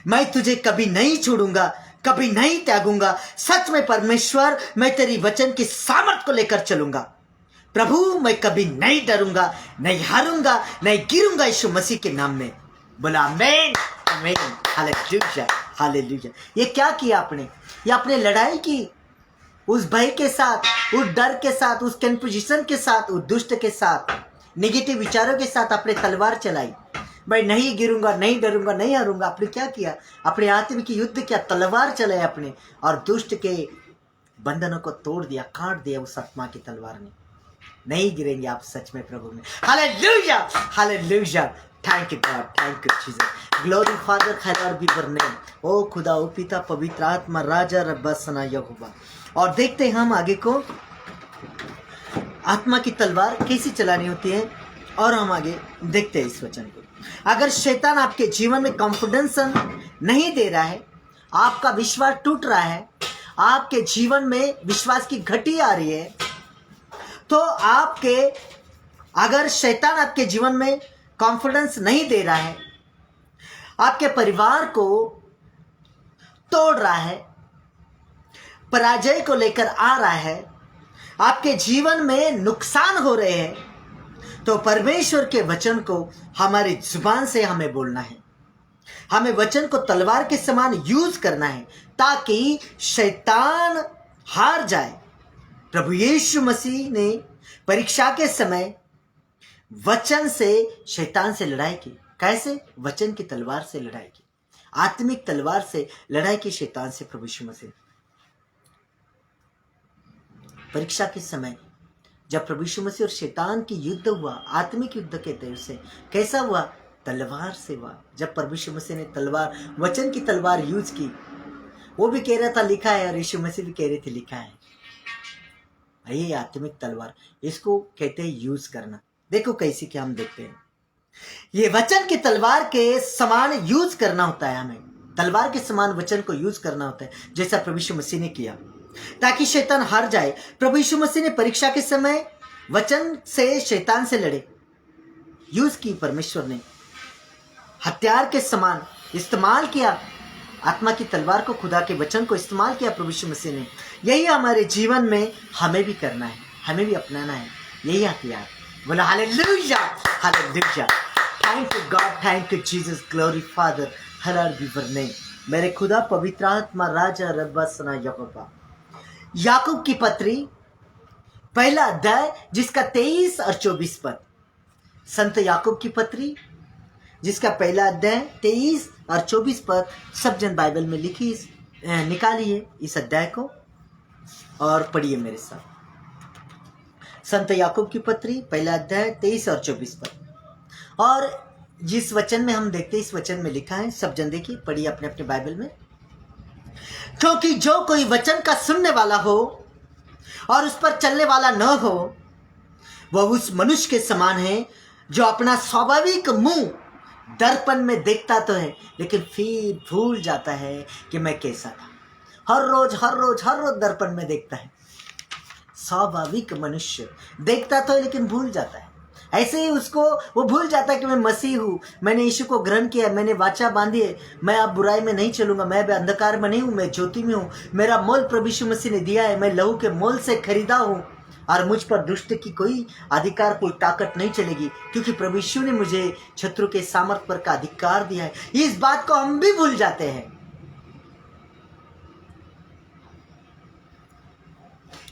मैं तुझे कभी नहीं छोड़ूंगा, कभी नहीं त्यागूंगा। सच में परमेश्वर, मैं तेरी वचन की सामर्थ को लेकर चलूंगा। प्रभु, मैं कभी नहीं डरूंगा, नहीं हारूंगा, नहीं गिरूंगा, यीशु मसीह के नाम में। बोला आमीन, आमीन, हालेलुया, हालेलुया। ये क्या किया आपने? ये आपने लड़ाई की उस भय के साथ, उस डर के साथ, उस कंपोजिशन के साथ, उस दुष्ट के साथ, नेगेटिव विचारों के साथ आपने तलवार चलाई। मैं नहीं गिरूंगा, नहीं डरूंगा, नहीं हारूंगा। आपने क्या किया? अपने आत्मिक युद्ध किया, तलवार चलाई आपने, और दुष्ट के बंधनों को तोड़ दिया, काट दिया उस आत्मा की तलवार ने। नहीं गिरेंगे आप सच में प्रभु में। Hallelujah, hallelujah. Thank you God, thank you Jesus. Glory father, खैर बी योर नेम। ओ खुदा, ओ पिता, पवित्र आत्मा, राजा रब्बा सना यहोवा। और देखते हैं हम आगे को, आत्मा की तलवार कैसी चलानी होती है, और हम आगे देखते हैं इस वचन को। अगर शैतान आपके जीवन में कॉन्फिडेंस नहीं दे रहा है, आपका विश्वास टूट रहा है, आपके जीवन में विश्वास की घटी आ रही है, तो अगर शैतान आपके जीवन में कॉन्फिडेंस नहीं दे रहा है, आपके परिवार को तोड़ रहा है, पराजय को लेकर आ रहा है, आपके जीवन में नुकसान हो रहे हैं, तो परमेश्वर के वचन को हमारी जुबान से हमें बोलना है। हमें वचन को तलवार के समान यूज करना है ताकि शैतान हार जाए। प्रभु यीशु मसीह ने परीक्षा के समय वचन से शैतान से लड़ाई की। कैसे? वचन की तलवार से लड़ाई की, आत्मिक तलवार से लड़ाई की शैतान से। प्रभु यीशु मसीह परीक्षा के समय जब प्रभु यीशु मसीह और शैतान की युद्ध हुआ, आत्मिक युद्ध कहते हैं उसे, कैसा हुआ? तलवार से हुआ। जब प्रभु यीशु मसीह ने तलवार, वचन की तलवार यूज की, वो भी कह रहा था लिखा है, और यीशु मसीह भी कह रहे थे लिखा है। ये आत्मिक तलवार, इसको कहते हैं यूज करना। देखो कैसे क्या हम देखते हैं, ये वचन की तलवार के समान यूज करना होता है। हमें तलवार के समान वचन को यूज करना होता है, जैसा प्रभु यीशु मसीह ने किया, ताकि शैतान हार जाए। प्रभु यीशु मसीह ने परीक्षा के समय वचन से शैतान से लड़े, यूज की। परमेश्वर ने हथियार के समान इस्तेमाल किया, आत्मा की तलवार को, खुदा के वचन को इस्तेमाल किया प्रभु यीशु मसीह ने। यही हमारे जीवन में हमें भी करना है, हमें भी अपनाना है यही हथियार। बोला hallelujah, hallelujah. Thank you God, thank you Jesus, glory father, hallelujah B your name. मेरे खुदा, पवित्र आत्मा, राजा, रब्बा, सना, यहोवा। याकूब की पत्री पहला अध्याय जिसका 23 और 24 पद, संत याकूब की पत्री जिसका पहला अध्याय 23 और 24 पद, सब जन बाइबल में लिखी, निकालिए इस अध्याय को और पढ़िए मेरे साथ। संत याकूब की पत्री पहला अध्याय 23 और 24 पद। और जिस वचन में हम देखते हैं, इस वचन में लिखा है, सब जन देखिए, पढ़िए अपने अपने बाइबल में। क्योंकि जो कोई वचन का सुनने वाला हो और उस पर चलने वाला न हो, वह उस मनुष्य के समान है जो अपना स्वाभाविक मुंह दर्पण में देखता तो है, लेकिन फिर भूल जाता है कि मैं कैसा था। हर रोज दर्पण में देखता है। स्वाभाविक मनुष्य देखता तो है लेकिन भूल जाता है। ऐसे ही उसको वो भूल जाता है कि मैं मसीह हूँ, मैंने यीशु को ग्रहण किया है, मैंने वाचा बांधी है, मैं अब बुराई में नहीं चलूंगा, मैं अब अंधकार में नहीं हूँ, मैं ज्योति में हूँ, मेरा मोल प्रभु यीशु मसीह ने दिया है, मैं लहू के मोल से खरीदा हूँ, और मुझ पर दुष्ट की कोई अधिकार, कोई ताकत नहीं चलेगी, क्योंकि प्रभु यीशु ने मुझे शत्रु के सामर्थ पर का अधिकार दिया है। इस बात को हम भी भूल जाते हैं,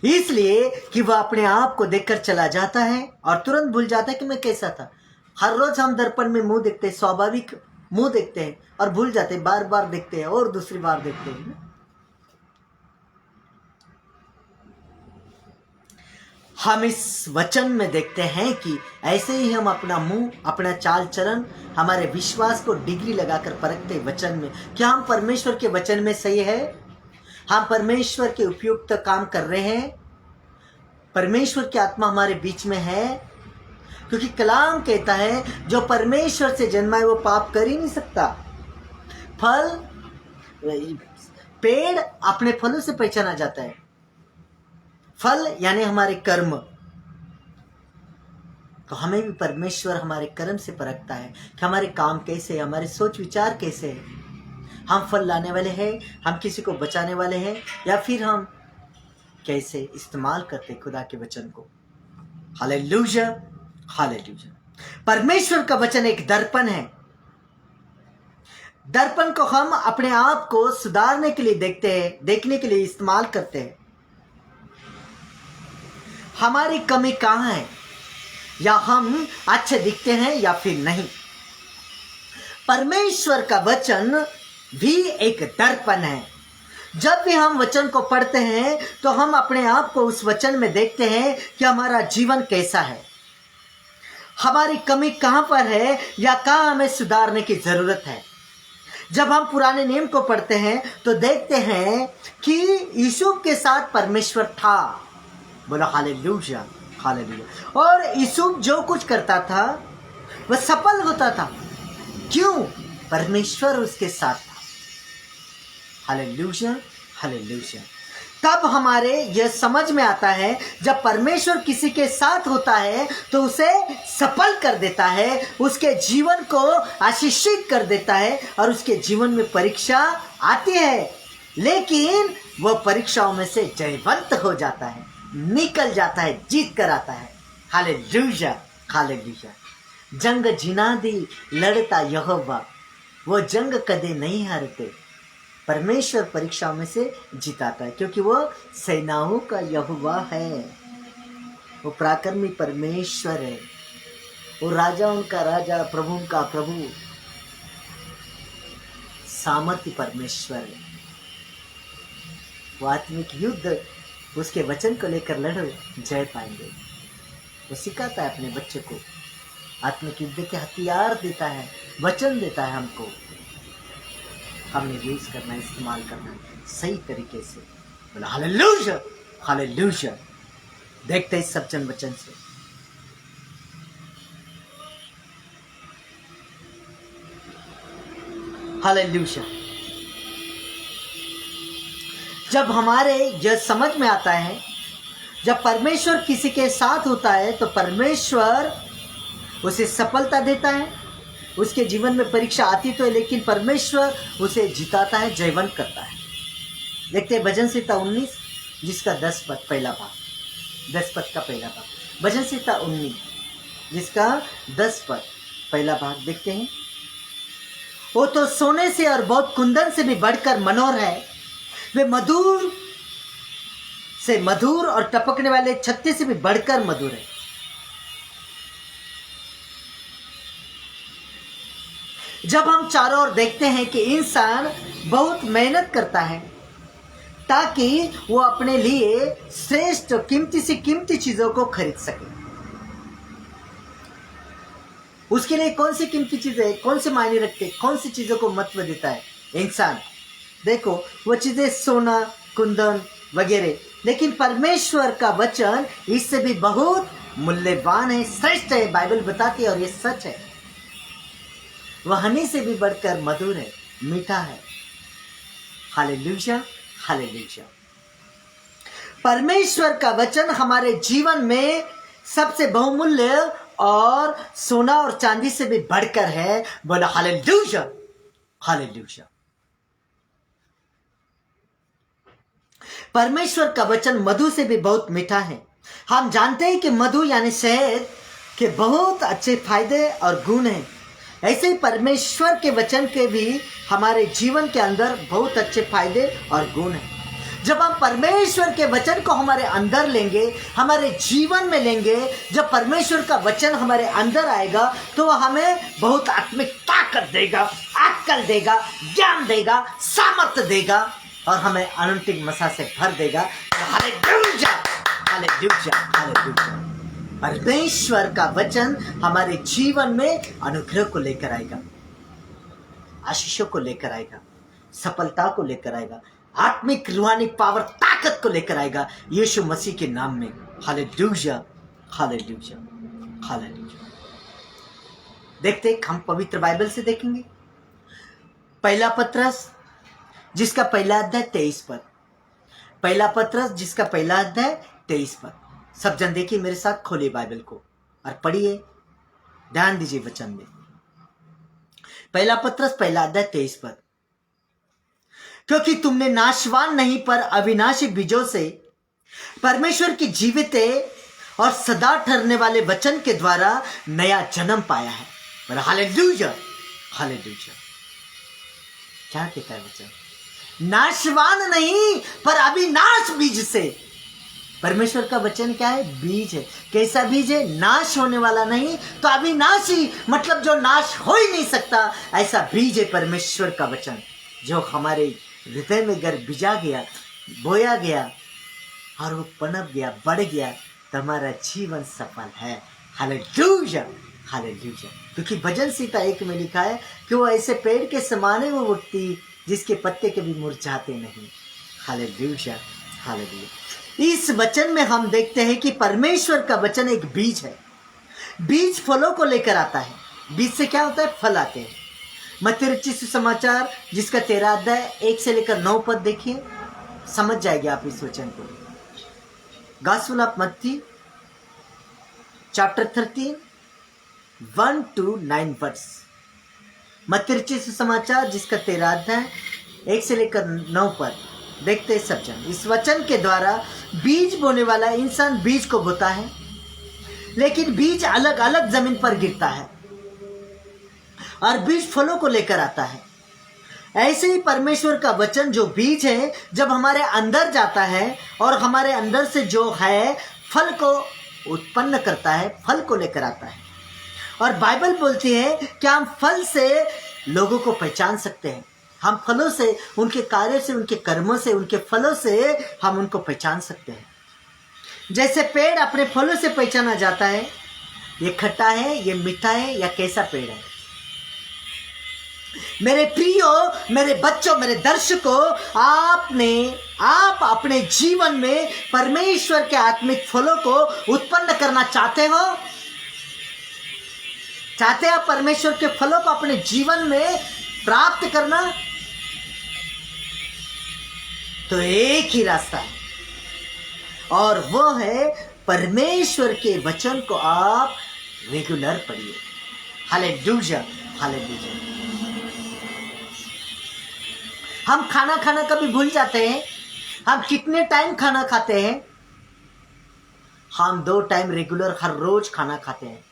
इसलिए कि वह अपने आप को देखकर चला जाता है और तुरंत भूल जाता है कि मैं कैसा था। हर रोज हम दर्पण में मुंह देखते हैं, स्वाभाविक मुंह देखते हैं और भूल जाते हैं, बार बार देखते हैं और दूसरी बार देखते हैं। हम इस वचन में देखते हैं कि ऐसे ही हम अपना मुंह, अपना चाल चलन, हमारे विश्वास को डिग्री लगाकर परखते हैं वचन में। क्या हम परमेश्वर के वचन में सही है? हम परमेश्वर के उपयुक्त काम कर रहे हैं? परमेश्वर की आत्मा हमारे बीच में है? क्योंकि कलाम कहता है जो परमेश्वर से जन्मा है वो पाप कर ही नहीं सकता। फल, पेड़ अपने फलों से पहचाना जाता है। फल यानी हमारे कर्म। तो हमें भी परमेश्वर हमारे कर्म से परखता है कि हमारे काम कैसे है, हमारे सोच विचार कैसे है। हम फल लाने वाले हैं, हम किसी को बचाने वाले हैं, या फिर हम कैसे इस्तेमाल करते खुदा के वचन को। Hallelujah, hallelujah. परमेश्वर का वचन एक दर्पण है। दर्पण को हम अपने आप को सुधारने के लिए देखते हैं, देखने के लिए इस्तेमाल करते हैं। हमारी कमी कहाँ है, या हम अच्छे दिखते हैं या फिर नहीं। परमेश्वर का वचन भी एक दर्पण है। जब भी हम वचन को पढ़ते हैं तो हम अपने आप को उस वचन में देखते हैं कि हमारा जीवन कैसा है, हमारी कमी कहाँ पर है, या कहाँ हमें सुधारने की जरूरत है। जब हम पुराने नियम को पढ़ते हैं तो देखते हैं कि यूसुफ के साथ परमेश्वर था। बोला हालेलुया, हालेलुया। और यूसुफ जो कुछ करता था वह सफल होता था। क्यों? परमेश्वर उसके साथ था। Hallelujah, hallelujah. तब हमारे यह समझ में आता है, जब परमेश्वर किसी के साथ होता है तो उसे सफल कर देता है, उसके जीवन को आशीषित कर देता है, और उसके जीवन में परीक्षा आती है, लेकिन वह परीक्षाओं में से जयवंत हो जाता है, निकल जाता है, जीत कर आता है। Hallelujah, hallelujah. जंग जिनादी लड़ता यहोवा, वो जंग कदे नहीं हारते, परमेश्वर परीक्षाओं में से जिताता है, क्योंकि वो सेनाओं का यहोवा है, वो पराक्रमी परमेश्वर है, वो राजा उनका राजा, प्रभु उनका प्रभु, सामर्थ्य परमेश्वर है। वो आत्मिक युद्ध उसके वचन को लेकर लड़ो, जय पाएंगे। वो सिखाता है अपने बच्चे को, आत्मिक युद्ध के हथियार देता है, वचन देता है हमको, हमने यूज करना है, इस्तेमाल करना है सही तरीके से। बोला हालेलुया, हालेलुया। देखते इस सच्चन वचन से। हालेलुया। जब हमारे यह समझ में आता है, जब परमेश्वर किसी के साथ होता है तो परमेश्वर उसे सफलता देता है। उसके जीवन में परीक्षा आती तो है, लेकिन परमेश्वर उसे जिताता है, जयवंत करता है। देखते हैं भजन संहिता 19 जिसका 10 पद पहला भाग, 10 पद का पहला भाग। भजन संहिता 19 जिसका 10 पद पहला भाग देखते हैं। वो तो सोने से और बहुत कुंदन से भी बढ़कर मनोहर है, वे मधुर से मधुर और टपकने वाले छत्ते से भी बढ़कर मधुर है। जब हम चारों ओर देखते हैं कि इंसान बहुत मेहनत करता है ताकि वो अपने लिए श्रेष्ठ कीमती से कीमती चीजों को खरीद सके, उसके लिए कौन सी कीमती चीजें, कौन से मायने रखते, कौन सी चीजों को महत्व देता है इंसान। देखो वो चीजें सोना, कुंदन वगैरह, लेकिन परमेश्वर का वचन इससे भी बहुत मूल्यवान है, श्रेष्ठ है। बाइबल बताती है और ये सच है। वह हनी से भी बढ़कर मधुर है, मीठा है। Hallelujah, hallelujah. परमेश्वर का वचन हमारे जीवन में सबसे बहुमूल्य और सोना और चांदी से भी बढ़कर है। बोला हालेलुया, हालेलुया। परमेश्वर का वचन मधु से भी बहुत मीठा है। हम जानते हैं कि मधु यानी शहद के बहुत अच्छे फायदे और गुण हैं। ऐसे ही परमेश्वर के वचन के भी हमारे जीवन के अंदर बहुत अच्छे फायदे और गुण हैं। जब हम परमेश्वर के वचन को हमारे अंदर लेंगे, हमारे जीवन में लेंगे, जब परमेश्वर का वचन हमारे अंदर आएगा तो वह हमें बहुत आत्मिक ताकत देगा, अक्ल देगा, ज्ञान देगा, सामर्थ्य देगा और हमें अनंतिक मसा से भर देगा। Hallelujah, hallelujah, hallelujah. परमेश्वर का वचन हमारे जीवन में अनुग्रह को लेकर आएगा, आशीषों को लेकर आएगा, सफलता को लेकर आएगा, आत्मिक रूहानी पावर ताकत को लेकर आएगा यीशु मसीह के नाम में। Hallelujah, hallelujah, hallelujah. देखते हम पवित्र बाइबल से देखेंगे। पहला पत्रस जिसका पहला अध्याय 23 पद, पहला पत्रस जिसका पहला अध्याय 23 पद। सब जन देखिए मेरे साथ, खोलिए बाइबल को और पढ़िए, ध्यान दीजिए वचन में। पहला पत्रस पहला अध्याय 23 पद। क्योंकि तुमने नाशवान नहीं पर अविनाशी बीजों से परमेश्वर की जीवित और सदा ठहरने वाले वचन के द्वारा नया जन्म पाया है। Hallelujah, hallelujah. क्या कहता है वचन? नाशवान नहीं पर अविनाश बीज से। परमेश्वर का वचन क्या है? बीज है। कैसा बीज है? नाश होने वाला नहीं तो अविनाशी, मतलब जो नाश हो ही नहीं सकता, ऐसा बीज है परमेश्वर का वचन, जो हमारे हृदय में अगर बीजा गया, बोया गया और वो पनप गया, बढ़ गया तो हमारा जीवन सफल है। Hallelujah, hallelujah. क्योंकि भजन संहिता 1 में लिखा है कि वो ऐसे पेड़ के समान है वो उठती जिसके पत्ते कभी मुरझाते नहीं। Hallelujah, hallelujah. इस वचन में हम देखते हैं कि परमेश्वर का वचन एक बीज है। बीज फलों को लेकर आता है। बीज से क्या होता है? फल आते हैं। मत्ती रचित सुसमाचार जिसका 13 अध्याय 1 से लेकर 9 पद देखिए, समझ जाएंगे आप इस वचन को। गॉस्पेल ऑफ मत्ती चैप्टर 13 1 to 9 वर्स। मत्ती रचित सुसमाचार जिसका 13 अध्याय 1 से लेकर 9 पद देखते हैं सब जन। इस वचन के द्वारा बीज बोने वाला इंसान बीज को बोता है, लेकिन बीज अलग अलग जमीन पर गिरता है और बीज फलों को लेकर आता है। ऐसे ही परमेश्वर का वचन जो बीज है, जब हमारे अंदर जाता है और हमारे अंदर से जो है फल को उत्पन्न करता है, फल को लेकर आता है। और बाइबल बोलती है कि हम फल से लोगों को पहचान सकते हैं। हम फलों से, उनके कार्य से, उनके कर्मों से, उनके फलों से हम उनको पहचान सकते हैं। जैसे पेड़ अपने फलों से पहचाना जाता है, ये खट्टा है, ये मीठा है, या कैसा पेड़ है। मेरे प्रियो, मेरे बच्चों, मेरे दर्शकों, आप अपने जीवन में परमेश्वर के आत्मिक फलों को उत्पन्न करना चाहते हो? चाहते हैं आप परमेश्वर के फलों को अपने जीवन में प्राप्त करना? तो एक ही रास्ता है, और वो है परमेश्वर के वचन को आप रेगुलर पढ़िए। Hallelujah, hallelujah. हम खाना खाना कभी भूल जाते हैं। हम कितने टाइम खाना खाते हैं? हम 2 टाइम रेगुलर हर रोज खाना खाते हैं।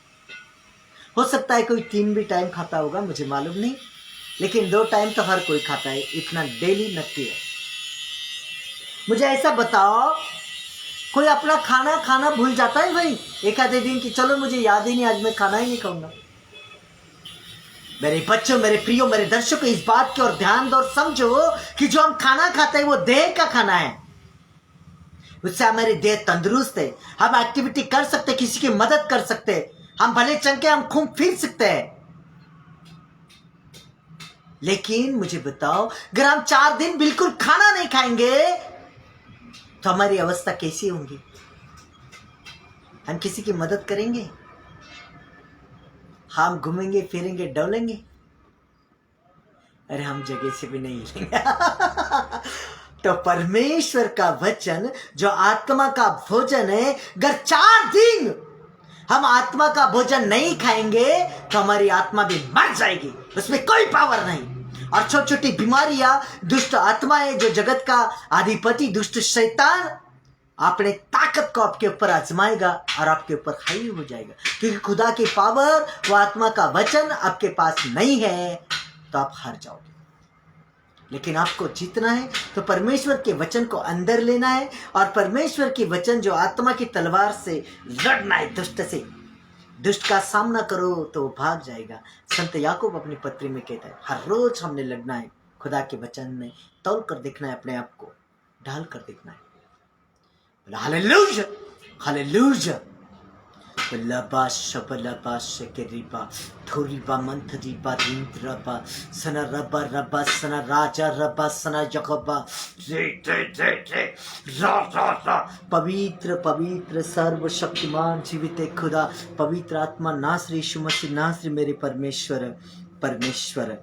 हो सकता है कोई 3 भी टाइम खाता होगा, मुझे मालूम नहीं, लेकिन 2 टाइम तो हर कोई खाता है। इतना डेली नक्की है। मुझे ऐसा बताओ, कोई अपना खाना खाना भूल जाता है भाई एक आधे दिन की? चलो मुझे याद ही नहीं, आज मैं खाना ही नहीं खाऊंगा। मेरे बच्चों, मेरे प्रियो, मेरे दर्शकों, इस बात की ओर ध्यान दो और समझो कि जो हम खाना खाते हैं वो देह का खाना है। उससे हमारी देह तंदुरुस्त है, हम एक्टिविटी कर सकते, किसी की मदद कर सकते, हम भले चंके, हम घूम फिर सकते हैं। लेकिन मुझे बताओ, अगर हम 4 दिन बिल्कुल खाना नहीं खाएंगे तो हमारी अवस्था कैसी होगी? हम किसी की मदद करेंगे? हम घूमेंगे, फिरेंगे, डोलेंगे? अरे हम जगह से भी नहीं हिलेंगे। तो परमेश्वर का वचन जो आत्मा का भोजन है, अगर 4 दिन हम आत्मा का भोजन नहीं खाएंगे तो हमारी आत्मा भी मर जाएगी, उसमें कोई पावर नहीं। और छोटी छोटी बीमारियां, दुष्ट आत्माएं, जो जगत का अधिपति दुष्ट शैतान अपने ताकत को आपके ऊपर आजमाएगा और आपके ऊपर हावी हो जाएगा, क्योंकि खुदा की पावर, वो आत्मा का वचन आपके पास नहीं है, तो आप हार जाओगे। लेकिन आपको जीतना है तो परमेश्वर के वचन को अंदर लेना है, और परमेश्वर की वचन जो आत्मा की तलवार से लड़ना है दुष्ट से। दुष्ट का सामना करो तो वो भाग जाएगा। संत याकूब अपनी पत्री में कहता है, हर रोज हमने लड़ना है, खुदा के वचन में तौल कर देखना है, अपने आप को ढाल कर देखना है। Hallelujah, hallelujah. लबा शबलबा शकरिबा थोरिबा मंथरिबा रिंद्रबा सना रबा रबा सना राजा रबा सना जगबा रे रे रे रे रा रा रा। पवित्र पवित्र सर्वशक्तिमान जीवित खुदा, पवित्र आत्मा, नासरी यीशु मसीह, नासरी मेरे परमेश्वर, परमेश्वर,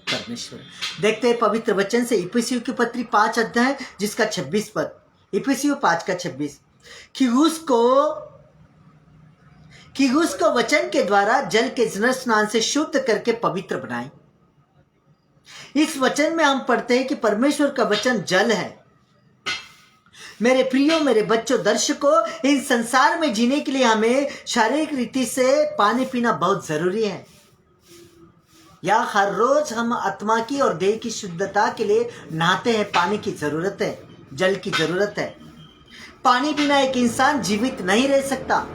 परमेश्वर। देखते हैं पवित्र वचन से इफिसियों की पत्री 5 अध्याय जिसका 26 पद, इफिसियों 5 का 26, कि उसको वचन के द्वारा जल के स्नान से शुद्ध करके पवित्र बनाए। इस वचन में हम पढ़ते हैं कि परमेश्वर का वचन जल है। मेरे प्रियो, मेरे बच्चों, दर्शकों, इन संसार में जीने के लिए हमें शारीरिक रीति से पानी पीना बहुत जरूरी है। या हर रोज हम आत्मा की और देह की शुद्धता के लिए नहाते हैं, पानी की जरूरत है, जल की जरूरत है। पानी बिना एक इंसान जीवित नहीं रह सकता।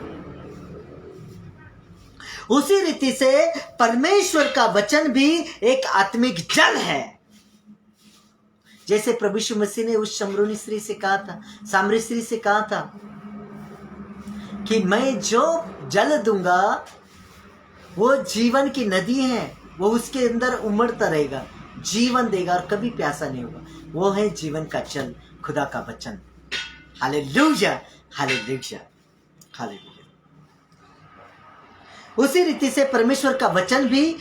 उसी रीति से परमेश्वर का वचन भी एक आत्मिक जल है। जैसे प्रभु यीशु मसीह ने उस शमरूनी स्त्री से कहा था, सामरी स्त्री से कहा था कि मैं जो जल दूंगा वो जीवन की नदी है, वो उसके अंदर उमड़ता रहेगा, जीवन देगा और कभी प्यासा नहीं होगा। वो है जीवन का जल, खुदा का वचन। Hallelujah, hallelujah, hallelujah. उसी रीति से परमेश्वर का वचन भी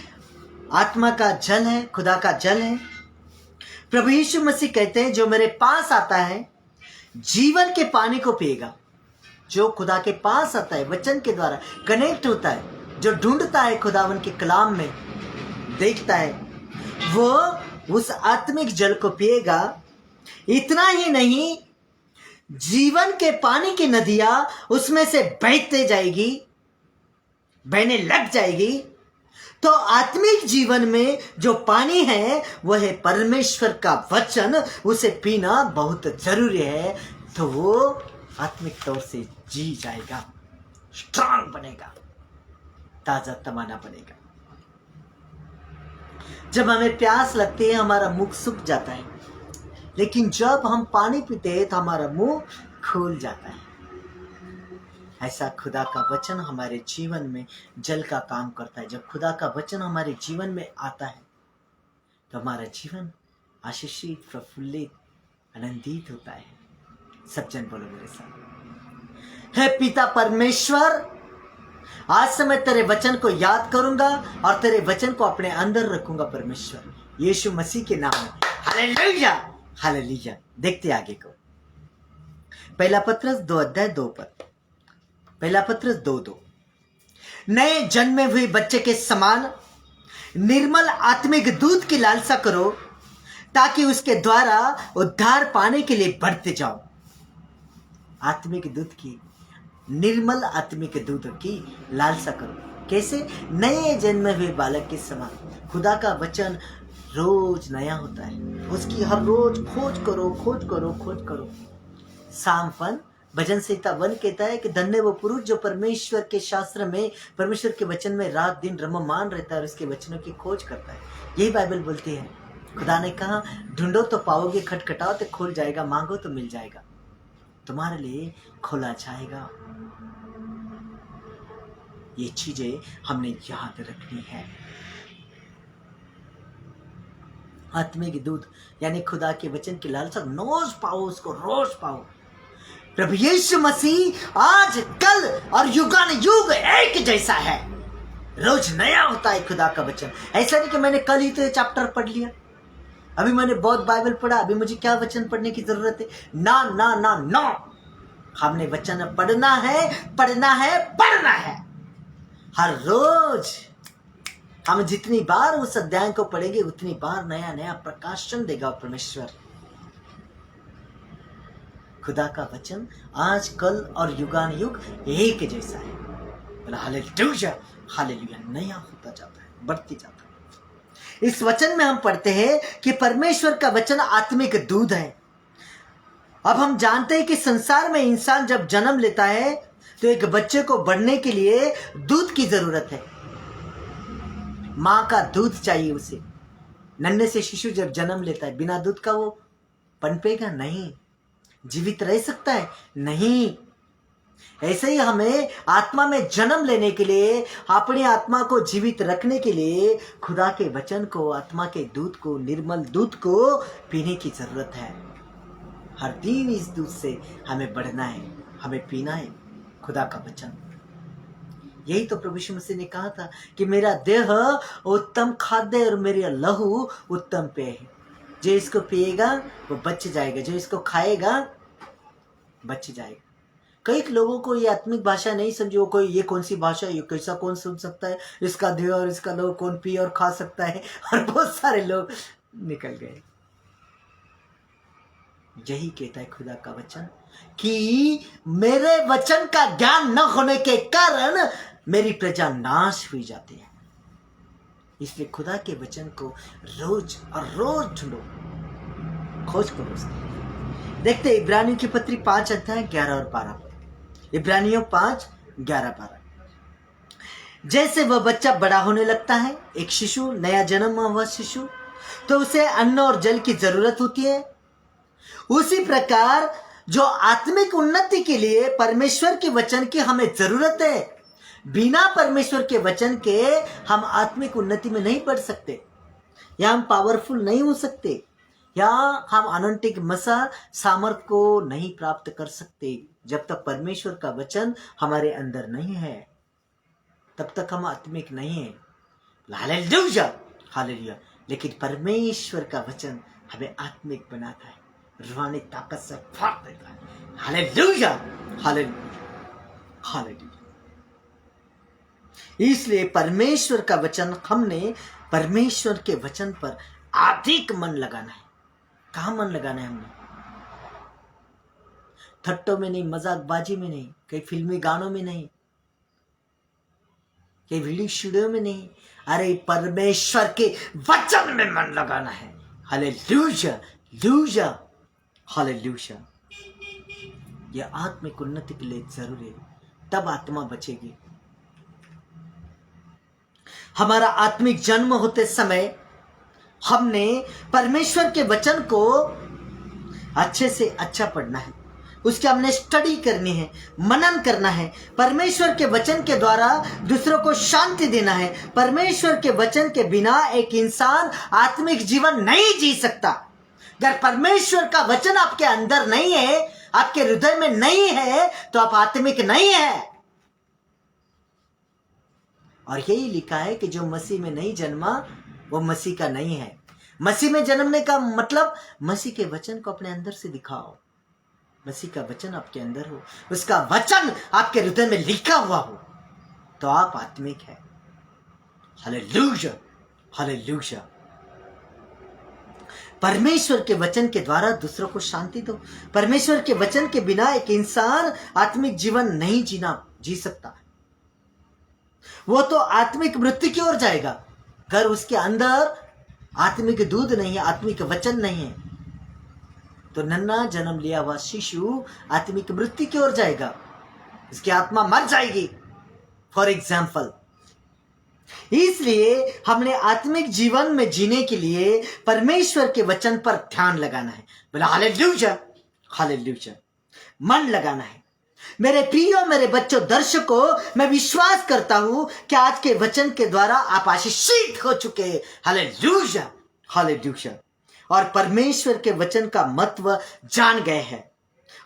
आत्मा का जल है, खुदा का जल है। प्रभु यीशु मसीह कहते हैं, जो मेरे पास आता है जीवन के पानी को पिएगा। जो खुदा के पास आता है, वचन के द्वारा कनेक्ट होता है, जो ढूंढता है खुदावन के कलाम में, देखता है, वो उस आत्मिक जल को पिएगा। इतना ही नहीं, जीवन के पानी की नदियां उसमें से बहते जाएगी, बहने लग जाएगी। तो आत्मिक जीवन में जो पानी है वह है परमेश्वर का वचन, उसे पीना बहुत जरूरी है। तो वो आत्मिक तौर से जी जाएगा, स्ट्रांग बनेगा, ताजा तमाना बनेगा। जब हमें प्यास लगती है हमारा मुख सूख जाता है, लेकिन जब हम पानी पीते हैं तो हमारा मुंह खुल जाता है। ऐसा खुदा का वचन हमारे जीवन में जल का काम करता है। जब खुदा का वचन हमारे जीवन में आता है तो हमारा जीवन आशीषित, प्रफुल्लित, आनंदित होता है। सब जन बोलो मेरे साथ, हे पिता परमेश्वर, आज से मैं तेरे वचन को याद करूंगा और तेरे वचन को अपने अंदर रखूंगा परमेश्वर, यीशु मसीह के नाम में। Hallelujah, hallelujah. देखते आगे को, पहला पत्रस 2:2 पहला पत्रस 2:2, नए जन्मे हुए बच्चे के समान निर्मल आत्मिक दूध की लालसा करो ताकि उसके द्वारा उद्धार पाने के लिए बढ़ते जाओ। आत्मिक दूध की, निर्मल आत्मिक दूध की लालसा करो। कैसे? नए जन्मे हुए बालक के समान। खुदा का वचन रोज नया होता है, उसकी हर रोज खोज करो, खोज करो, खोज करो। सामपन भजन संहिता 1 कहता है कि धन्य वो पुरुष जो परमेश्वर के शास्त्र में, परमेश्वर के वचन में रात दिन रममान रहता है और उसके वचनों की खोज करता है। यही बाइबल बोलती है। खुदा ने कहा, ढूंढो तो पाओगे, खटखटाओ तो खुल जाएगा, मांगो तो मिल जाएगा, तुम्हारे लिए खोला जाएगा। ये चीजें हमने याद रखनी है। आत्मिक दूध यानी खुदा के वचन की लालसा रोज पाओ, उसको रोज पाओ। प्रभु यीशु मसीह आज, कल और युगानुयुग एक जैसा है। रोज नया होता है खुदा का वचन। ऐसा नहीं कि मैंने कल ही तो चैप्टर पढ़ लिया, अभी मैंने बहुत बाइबल पढ़ा, अभी मुझे क्या वचन पढ़ने की जरूरत है। ना ना ना ना, हमने वचन पढ़ना है, पढ़ना है, पढ़ना है। हर रोज हम जितनी बार उस अध्याय को पढ़ेंगे उतनी बार नया नया प्रकाशन देगा परमेश्वर। खुदा का वचन आज, कल और युगानुयुग एक जैसा है। Hallelujah, hallelujah. नया होता जाता है, बढ़ती जाता है। इस वचन में हम पढ़ते हैं कि परमेश्वर का वचन आत्मिक दूध है। अब हम जानते हैं कि संसार में इंसान जब जन्म लेता है तो एक बच्चे को बढ़ने के लिए दूध की जरूरत है। माँ का दूध चाहिए उसे। नन्हे से शिशु जब जन्म लेता है, बिना दूध का वो पनपेगा नहीं, जीवित रह सकता है नहीं। ऐसे ही हमें आत्मा में जन्म लेने के लिए, अपनी आत्मा को जीवित रखने के लिए खुदा के वचन को, आत्मा के दूध को, निर्मल दूध को पीने की जरूरत है। हर दिन इस दूध से हमें बढ़ना है, हमें पीना है खुदा का वचन। यही तो प्रभु यीशु मसीह ने कहा था कि मेरा देह उत्तम खाद्य और मेरा लहू उत्तम पेय है। जो इसको पिएगा वो बच जाएगा, जो इसको खाएगा बच जाएगा। कई लोगों को ये आत्मिक भाषा नहीं समझो, कोई ये कौन सी भाषा, ये कैसा कौन सुन सकता है, इसका देह और इसका लहू कौन पी और खा सकता है, और बहुत सारे लोग निकल गए। यही कहता है खुदा का वचन कि मेरे वचन का ज्ञान न होने के कारण मेरी प्रजा नाश हुई जाती है। इसलिए खुदा के वचन को रोज और रोज ढूंढो, खोज करो उसकी। देखते इब्रानियों की पत्री 5:11 और 12। इब्रानियों 5:11-12। जैसे वह बच्चा बड़ा होने लगता है, एक शिशु, नया जन्म हुआ शिशु, तो उसे अन्न और जल की जरूरत होती है। उसी प्रकार जो आत्मिक उन्नति के लिए परमेश्वर के वचन की हमें जरूरत है। बिना परमेश्वर के वचन के हम आत्मिक उन्नति में नहीं बढ़ सकते, या हम पावरफुल नहीं हो सकते, या हम अनंतिक मसा सामर्थ को नहीं प्राप्त कर सकते। जब तक परमेश्वर का वचन हमारे अंदर नहीं है तब तक हम आत्मिक नहीं है। Hallelujah, hallelujah. लेकिन परमेश्वर का वचन हमें आत्मिक बनाता है, रूहानी ताकत से भर देता है। Hallelujah, hallelujah, hallelujah. इसलिए परमेश्वर का वचन, हमने परमेश्वर के वचन पर अधिक मन लगाना है। कहाँ मन लगाना है हमने? थट्टों में नहीं, मजाकबाजी में नहीं, कई फिल्मी गानों में नहीं, ये वीडियो स्टूडियो में नहीं, अरे परमेश्वर के वचन में मन लगाना है। हालेलुया, लूया, हालेलुया। यह आत्मिक उन्नति के लिए जरूरी है, तब आत्मा बचेगी। हमारा आत्मिक जन्म होते समय हमने परमेश्वर के वचन को अच्छे से अच्छा पढ़ना है, उसके हमने स्टडी करनी है, मनन करना है, परमेश्वर के वचन के द्वारा दूसरों को शांति देना है। परमेश्वर के वचन के बिना एक इंसान आत्मिक जीवन नहीं जी सकता। अगर परमेश्वर का वचन आपके अंदर नहीं है, आपके हृदय में नहीं है, तो आप आत्मिक नहीं है। और यही लिखा है कि जो मसीह में नहीं जन्मा वो मसीह का नहीं है। मसीह में जन्मने का मतलब मसीह के वचन को अपने अंदर से दिखाओ, मसीह का वचन आपके अंदर हो, उसका वचन आपके हृदय में लिखा हुआ हो, तो आप आत्मिक है। Hallelujah, hallelujah. परमेश्वर के वचन के द्वारा दूसरों को शांति दो। परमेश्वर के वचन के बिना एक इंसान आत्मिक जीवन नहीं जी सकता। वो तो आत्मिक मृत्यु की ओर जाएगा। अगर उसके अंदर आत्मिक दूध नहीं है, आत्मिक वचन नहीं है, तो नन्हा जन्म लिया हुआ शिशु आत्मिक मृत्यु की ओर जाएगा, उसकी आत्मा मर जाएगी। फॉर एग्जाम्पल, इसलिए हमने आत्मिक जीवन में जीने के लिए परमेश्वर के वचन पर ध्यान लगाना है। बोला हालेलुया, हालेलुया। मन लगाना है। मेरे प्रियो, मेरे बच्चों, दर्शकों, मैं विश्वास करता हूं कि आज के वचन के द्वारा आप आशीषित हो चुके हैं। Hallelujah, hallelujah. और परमेश्वर के वचन का महत्व जान गए हैं,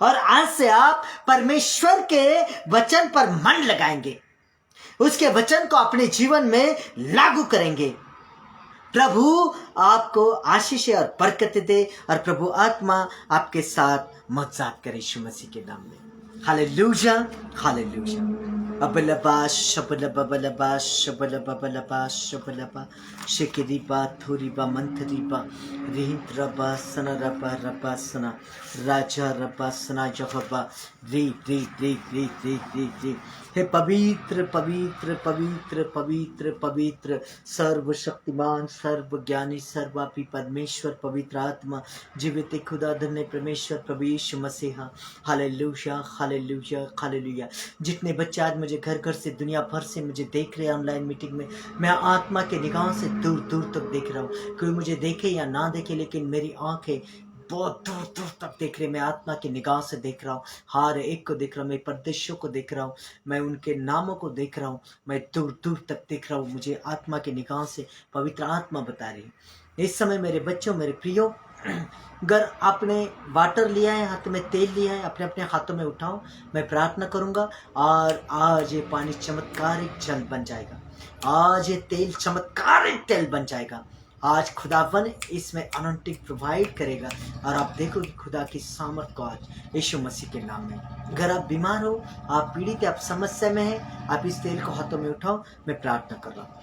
और आज से आप परमेश्वर के वचन पर मन लगाएंगे, उसके वचन को अपने जीवन में लागू करेंगे। प्रभु आपको आशीष और बरकत दे, और प्रभु आत्मा आपके साथ मौजूद करे यीशु मसीह के नाम में। Hallelujah, hallelujah. अबलबा शबलबा बलबा शबलबा बलबा शबलबा शेकेरीबा थोरीबा मंथरीबा रिहिंत्रबा सनरबा रबा सना राजा रबा सना जहबा रे रे रे रे रे रे रे। हे पवित्र पवित्र पवित्र पवित्र पवित्र सर्वशक्तिमान सर्वज्ञानी सर्वापी परमेश्वर पवित्र आत्मा जीवित खुदा धन्य परमेश्वर प्रभु यीशु मसीहा। Hallelujah, hallelujah, hallelujah. जितने बच्चे आज मुझे घर घर से दुनिया भर से मुझे देख रहे हैं ऑनलाइन मीटिंग में, मैं आत्मा के निगाहों से दूर दूर तक देख रहा हूँ। कोई मुझे देखे या ना देखे, लेकिन मेरी आंखें बहुत दूर दूर तक देख रहे। मैं आत्मा की निगाह से देख रहा हूँ, हर एक को देख रहा हूँ, मैं परदेशियों को देख रहा हूँ, मैं उनके नामों को देख रहा हूँ, मैं दूर दूर तक देख रहा हूँ। मुझे आत्मा की निगाह से पवित्र आत्मा बता रही है। इस समय मेरे बच्चों, मेरे प्रियो, अगर आपने वाटर लिया है, हाथ में तेल लिया है, अपने अपने हाथों में उठाओ। मैं प्रार्थना करूंगा और आज ये पानी चमत्कारिक जल बन जाएगा, आज ये तेल चमत्कारिक तेल बन जाएगा। आज खुदावन इसमें अनंटिक प्रोवाइड करेगा, और आप देखोगे खुदा की सामर्थ को आज यीशु मसीह के नाम में। अगर आप बीमार हो, आप पीड़ित है, आप समस्या में हैं, आप इस तेल को हाथों में उठाओ। मैं प्रार्थना कर रहा हूँ।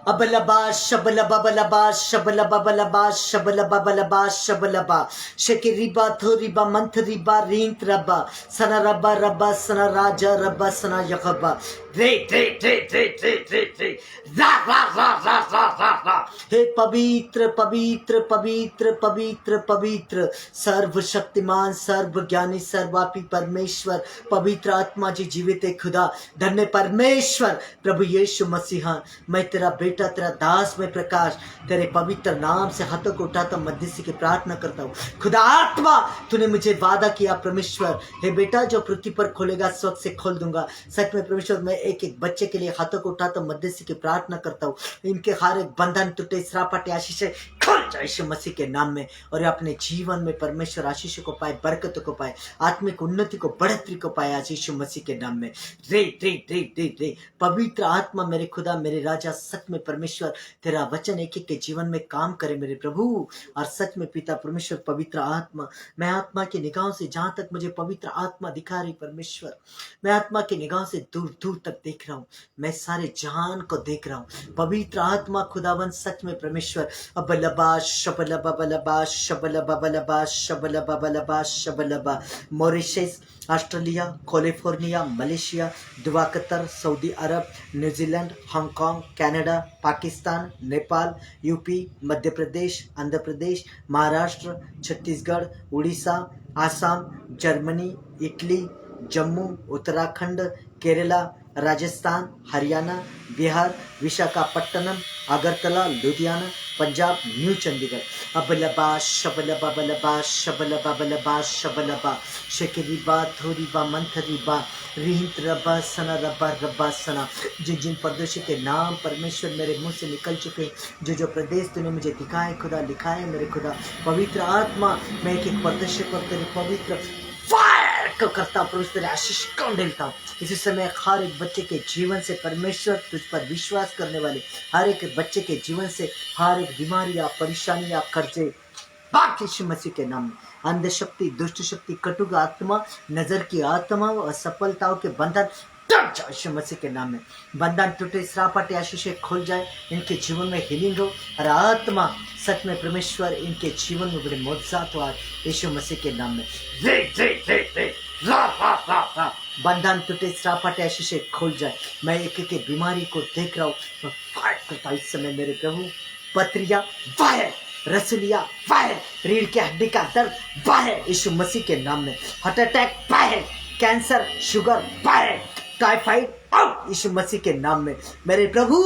अबलबा शबलबा बलबा शबलबा बलबा शबलबा बलबा शबलबा शेकेरीबा थोरीबा मंथरीबा रींत रबा सना रबा रबा सना राजा रबा सना यखबा रे रे रे रे रे रे रे रा रा रा रा रा रा रा। हे पवित्र पवित्र पवित्र पवित्र पवित्र सर्वशक्तिमान सर्वज्ञानी सर्वापी परमेश्वर पवित्र आत्मा जी जीवित खुदा धन्य परमेश्वर प्रभु यीशु मसीहा, मैं तेरा बेटा, तेरा दास में प्रकाश, तेरे पवित्र नाम से हाथों को उठाता मध्यस्थी की प्रार्थना करता हूँ। खुदा आत्मा, तूने मुझे वादा किया परमेश्वर, हे बेटा जो पृथ्वी पर खोलेगा स्वच्छ से खोल दूंगा। सच में परमेश्वर, मैं एक एक बच्चे के लिए हाथों को उठाता मध्यस्थी की प्रार्थना करता हूँ। इनके हर एक बंधन टूटे, श्रापाटे आशीष खुल जाए यीशु मसीह के नाम में, और अपने जीवन में परमेश्वर आशीष को पाए, बरकत को पाए, आत्मिक उन्नति को, बढ़ोतरी को पाए आज यीशु मसीह के नाम में। रे रे रे रे रे पवित्र आत्मा मेरे खुदा मेरे राजा, सच में परमेश्वर तेरा वचन एक एक के जीवन में काम करे मेरे प्रभु। और सच में पिता परमेश्वर पवित्र आत्मा, मैं आत्मा की निगाहों से जहां तक मुझे पवित्र आत्मा दिखा रही परमेश्वर, मैं आत्मा की निगाहों से दूर दूर तक देख रहा हूँ, मैं सारे जहान को देख रहा हूँ। पवित्र आत्मा खुदावन सच में परमेश्वर अब बलबा शबलबा बलबा शबलबा बलबा शबलबा बलबा शबलबा। Mauritius, Australia, California, Malaysia, Dubai, Qatar, Saudi Arab, New Zealand, Hong Kong, Canada, Pakistan, Nepal, UP, Madhya Pradesh, Andhra Pradesh, Maharashtra, Chhattisgarh, Orissa, Assam, Germany, Italy, Jammu, Uttarakhand, Kerala, Rajasthan, Haryana, Bihar, Visakhapatnam, Agartala, Ludhiana, Punjab, new Chandigarh. अबलबा शबलबा बलबा शबलबा बलबा शबलबा शकेरिबा थोरीबा मंथरीबा रिहित रबा सना रबा रबा सना। जिन जिन प्रदेशों के नाम परमेश्वर मेरे मुंह से निकल चुके हैं, जो जो प्रदेश तूने मुझे दिखाए खुदा, लिखाए मेरे खुदा, पवित्र आत्मा मैं एक एक प्रदेश पर तेरे पवित्र फायर को करता हूँ, तेरे आशीष को ढेलता हूँ। इसी समय हर एक बच्चे के जीवन से परमेश्वर तुझ पर विश्वास करने वाले हर एक बच्चे के जीवन से हर एक बीमारियां, परेशानियां, कर्जे बाकी यीशु मसीह के नाम में अंध शक्ति, दुष्ट शक्ति, कटुक आत्मा, नजर की आत्मा और असफलताओं के बंधन टूट जाए यीशु मसीह के नाम में। बंधन टूटे, श्रापाटे आशीष खुल जाए, इनके जीवन में हीलिंग हो और आत्मा सच में परमेश्वर इनके जीवन में बड़े मौजूद हो यीशु मसीह के नाम में। बंधन टूटे, श्रापाटे आशीष खुल जाए। मैं एक एक बीमारी को देख रहा हूँ, मैं फाइट करता हूँ इस समय मेरे प्रभु। पत्रिया वायर, रसलिया वायर, रीढ़ की हड्डी का दर्द वायर यीशु मसीह के नाम में। हार्ट अटैक वायर, कैंसर, शुगर वायर, टाइफाइड आउट यीशु मसीह के नाम में। मेरे प्रभु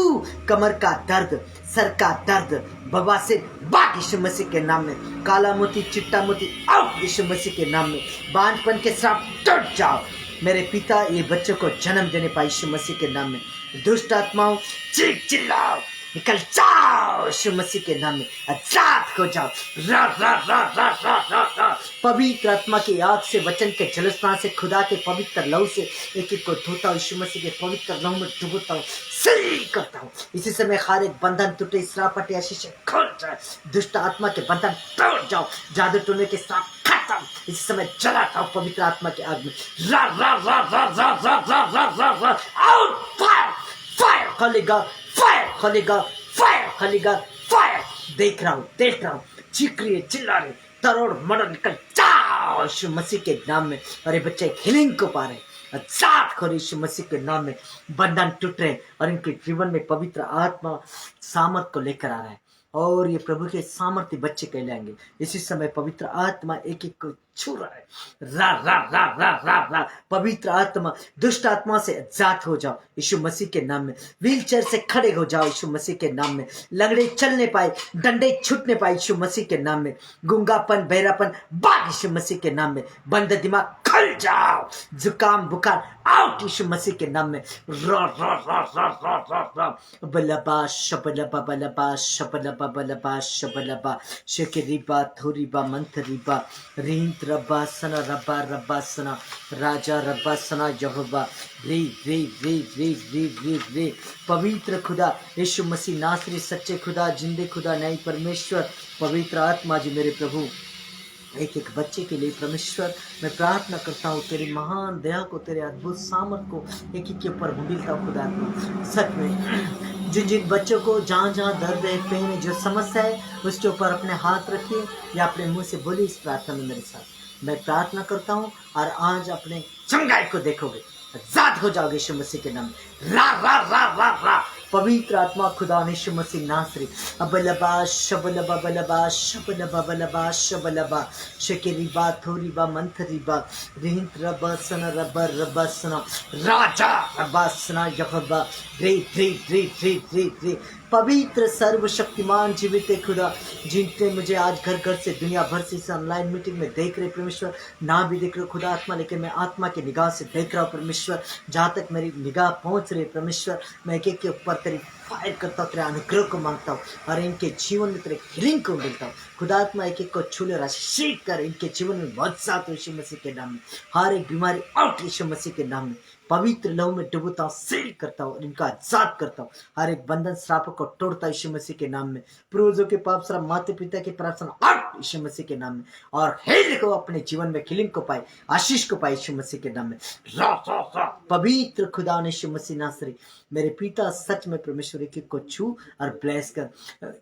कमर का दर्द, सर का दर्द, बवासीर बात यीशु मसीह के नाम में। काला मोती, चिट्टा मोती आउट यीशु मसीह के नाम में। बांझपन के श्राप टूट जाओ मेरे पिता, ये बच्चों को जन्म देने पाए यीशु मसीह के नाम में। दुष्ट आत्माओं चीख चिल्लाओ, निकल जाओ यीशु मसीह के नाम में, आजाद हो जाओ। रा रा रा रा रा रा रा। पवित्र आत्मा की आग से, वचन के जलस्नान से, खुदा के पवित्र लहू से एक एक को धोता हूँ, यीशु मसीह के पवित्र लहू में डुबोता हूँ, सही करता हूँ। इसी समय हर एक बंधन टूटे, श्रापाटे आशीष खुल जाए, दुष्ट आत्मा के बंधन टूट जाओ, जादू टोने के श्राप खत्म। इसी समय जलाता हूँ पवित्र आत्मा की आग में। रा रा रा रा रा रा रा रा रा रा। आउट फायर, फायर खलेगा, फायर खलेगा, फायर खलेगा, फायर। देख रहा हूँ, चीख रही है, चिल्ला रही, तरोड़ मरोड़ निकल जाओ यीशु मसीह के नाम में। अरे बच्चे हीलिंग को पा रहे, आजाद करो यीशु मसीह के नाम में। बंधन टूट रहे और इनके जीवन में पवित्र आत्मा सामर्थ को लेकर आ रहा है और ये प्रभु के सामर्थ्य बच्चे कहलाएंगे। इसी समय पवित्र आत्मा एक एक को छू रहा है। रा रा रा रा रा रा। पवित्र आत्मा दुष्ट आत्मा से आजाद हो जाओ यीशु मसीह के नाम में। व्हील चेयर से खड़े हो जाओ यीशु मसीह के नाम में। लगड़े चलने पाए, डंडे छूटने पाए यीशु मसीह के नाम में। गुंगापन, बहरापन भाग यीशु मसीह के नाम में। बंद दिमाग खुल जाओ, जुकाम बुखार आउट यीशु मसीह के नाम में। रा रा रा रा रा रा रा। बलबा शबलबा बलबा शबलबा बलबा शबलबा शकेरिबा थोरीबा मंथरीबा रींत रब्बा सना रब्बा रब्बा सना राजा रब्बा सना यहोवा रे रे रे रे रे रे रे। पवित्र खुदा यीशु मसीह नासरी, सच्चे खुदा, जिंदे खुदा, न्यायी परमेश्वर, पवित्र आत्मा जी मेरे प्रभु, एक एक बच्चे के लिए परमेश्वर मैं प्रार्थना करता हूँ तेरी महान दया को, तेरे अद्भुत सामर्थ को एक एक के ऊपर मिलता हूँ खुदा। सच में जिन जिन बच्चों को जहाँ जहाँ दर्द है, पेन है, जो समस्या है, उसके ऊपर अपने हाथ रखिए या अपने मुंह से बोलिए इस प्रार्थना में मेरे साथ। मैं प्रार्थना करता हूँ और आज अपने चंगाई को देखोगे, आजाद हो जाओगे यीशु मसीह के नाम में। रा रा रा रा रा। पवित्र आत्मा खुदा यीशु मसीह नासरी अबलबा शबलबा बलबा शबलबा बलबा शबलबा शकेरिबा थोरीबा मंथरीबा रिहिंत रबा सना रबा रबा सना राजा रबा सना यहोवा रे रे रे रे रे रे। पवित्र सर्वशक्तिमान जीवित खुदा, जिनने मुझे आज घर घर से, दुनिया भर से इस ऑनलाइन मीटिंग में देख रहे परमेश्वर, ना भी देख रहे खुदा आत्मा, लेकिन मैं आत्मा की निगाह से देख रहा हूँ परमेश्वर। जहाँ तक मेरी निगाह पहुँच रही है परमेश्वर, मैं एक एक के ऊपर तेरी फायर करता हूँ, तेरे अनुग्रह को मांगता हूँ और इनके जीवन में तेरे हीलिंग को मिलता हूँ। खुदा आत्मा एक एक को छू ले, आशीष कर, इनके जीवन में मौजूद हो यीशु मसीह के नाम में। हर एक बीमारी आउट यीशु मसीह के नाम में। पवित्र लहू में डुबोता हूँ, सील करता हूँ और इनका आजाद करता हूँ। हर एक बंधन श्राप को तोड़ता हूँ यीशु मसीह के नाम में। पूर्वजों के पाप, श्राप, माता पिता के प्रार्थना फट यीशु मसीह के नाम में। और हेल को अपने जीवन में किलिंग को पाए, आशीष को पाए यीशु मसीह के नाम में। रा रा रा पवित्र खुदा ने यीशु मसीह नासरी मेरे पिता सच में परमेश्वर की को छू और ब्लेस कर।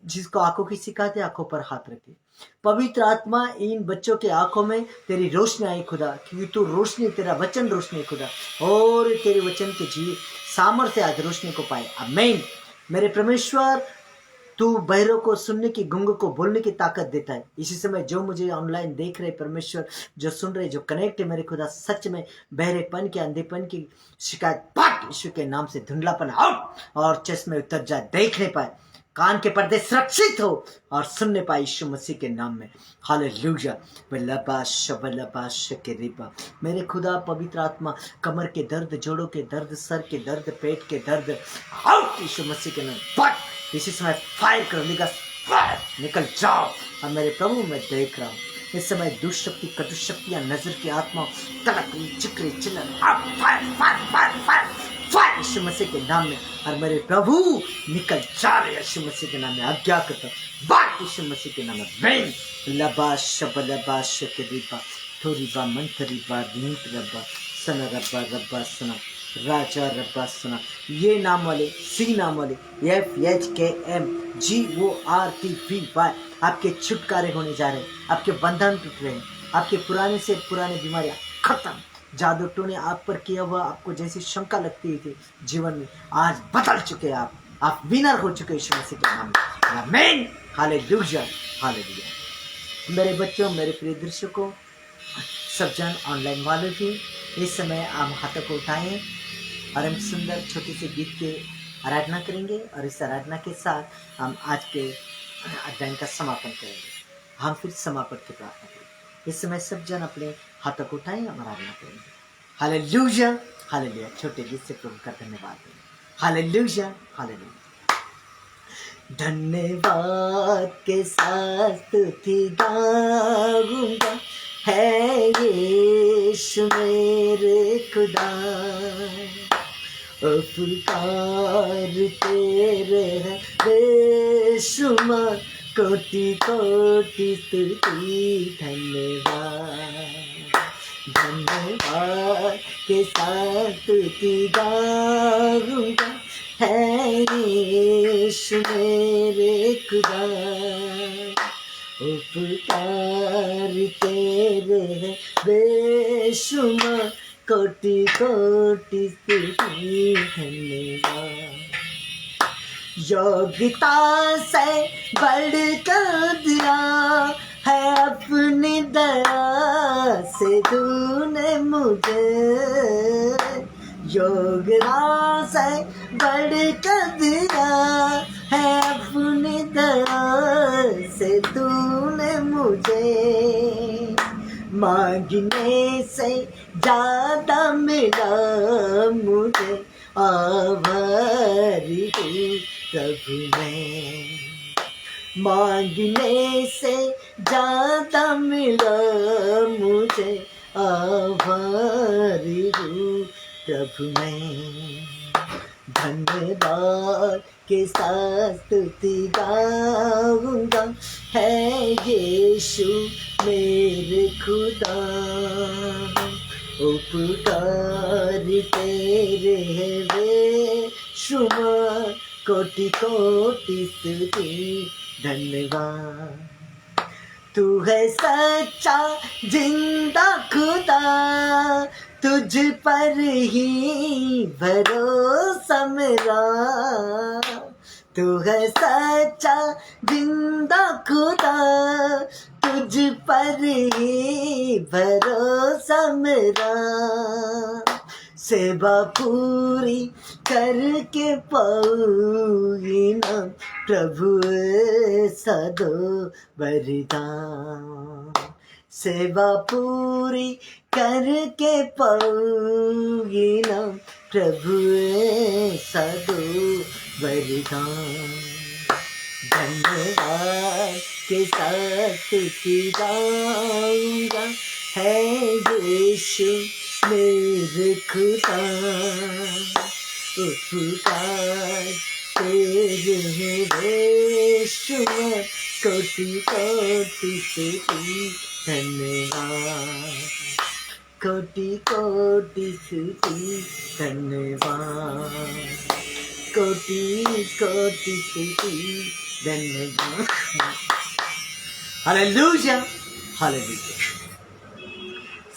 जिसको आंखों की सिखाते आंखों पर हाथ रखे। पवित्र आत्मा इन बच्चों के आंखों में तेरी रोशनी आई खुदा, क्योंकि तू रोशनी, तेरा वचन रोशनी खुदा, और तेरे वचन के जीव सामर्थ्य आज रोशनी को पाए। आमीन। मेरे परमेश्वर तू बहरों को सुनने की, गूंगों को बोलने की ताकत देता है। इसी समय जो मुझे ऑनलाइन देख रहे परमेश्वर, जो सुन रहे, जो कनेक्ट है मेरे खुदा, सच में बहरेपन के, अंधेपन की शिकायत पाट यीशु के नाम से, धुंधलापन आउट, और चश्मे उतर जाए, देखने पाए, कान के पर्दे सुरक्षित हो और सुनने पाए यीशु मसीह के नाम में। हालेलुया। मेरे खुदा पवित्र आत्मा कमर के दर्द, जोड़ों के दर्द, सर के दर्द, पेट के दर्द आउट यीशु मसीह के नाम। बट इसी समय फायर करो, निकल जाओ। और मेरे प्रभु मैं देख रहा हूँ इस समय दुष्ट शक्ति, कटु शक्तियां, नजर की आत्मा तड़क रही, चिकरे चिल्लन, fire fire fire fire fire यीशु मसीह के नाम में। और मेरे प्रभु निकल जा रहे यीशु मसीह के नाम में, आज्ञा करता बात यीशु मसीह के नाम में। बेन लबाश बलबाश के रिबा थोरीबा मंथरीबा नीत रब्बा सन रब्बा रब्बा सना राजा रब्बा सना। ये नाम वाले, सी नाम वाले, FHKMGORTVY आपके छुटकारे होने जा रहे हैं। आपके बंधन टूट रहे हैं। आपके पुराने से पुराने बीमारियां खत्म। जादू टोने आप पर किया हुआ, आपको जैसी शंका लगती थी जीवन में, आज बदल चुके आप विनर हो चुके यीशु मसीह के नाम में। आमीन। Hallelujah hallelujah. मेरे बच्चों, मेरे प्रिय दर्शकों, सब जन ऑनलाइन वाले भी, इस समय हम हाथों को उठाएं और हम सुंदर छोटे से गीत के आराधना करेंगे। और इस आराधना के साथ हम आज के अध्ययन का समापन करेंगे। हम फिर समापन की प्रार्थना करेंगे। इस समय सब जन अपने हाथों को उठाएं, हम आराधना करेंगे। Hallelujah hallelujah. छोटे गीत से प्रभु का धन्यवाद दें। Hallelujah hallelujah. धन्यवाद के साथ स्तुति गाऊंगा, है यीशु मेरे खुदा। उपकार तेरे है बेशुमार, कोटि कोटि स्तुति धन्यवाद। धन्यवाद के साथ स्तुति गाऊंगा, है यीशु मेरे खुदा। उपकार तेरे है बेशुमार, कोटि कोटि स्तुति धन्यवाद। योग्यता से बढ़कर दिया है अपनी दया से तूने मुझे। योग्यता से बढ़कर दिया है अपनी दया से तूने मुझे। मांगने से ज्यादा मिला मुझे, आभारी हूँ प्रभु मैं। मांगने से ज्यादा मिला मुझे, आभारी हूँ प्रभु मैं। धन्यवाद के साथ स्तुति गाऊंगा, है यीशु मेरे खुदा। उपकार तेरे है बेशुमार, कोटि कोटि स्तुति धन्यवाद। तू है सच्चा जिंदा खुदा, तुझ पर ही भरोसा मेरा। तू है सच्चा जिंदा खुदा, तुझ पर ही भरोसा मेरा। सेवा पूरी करके पाऊंगी ना प्रभु सदो वरदान। सेवा पूरी करके पाऊंगी ना प्रभु सदो वरदान। धन्यवाद के साथ स्तुति गाऊंगा, है यीशु मेरे खुदा। उपकार तेरे बेशुमार, कोटि कोटि स्तुति धन्यवाद, कोटि कोटि स्तुति धन्यवाद, कोटि कोटि स्तुति धन्यवाद। Hallelujah, hallelujah.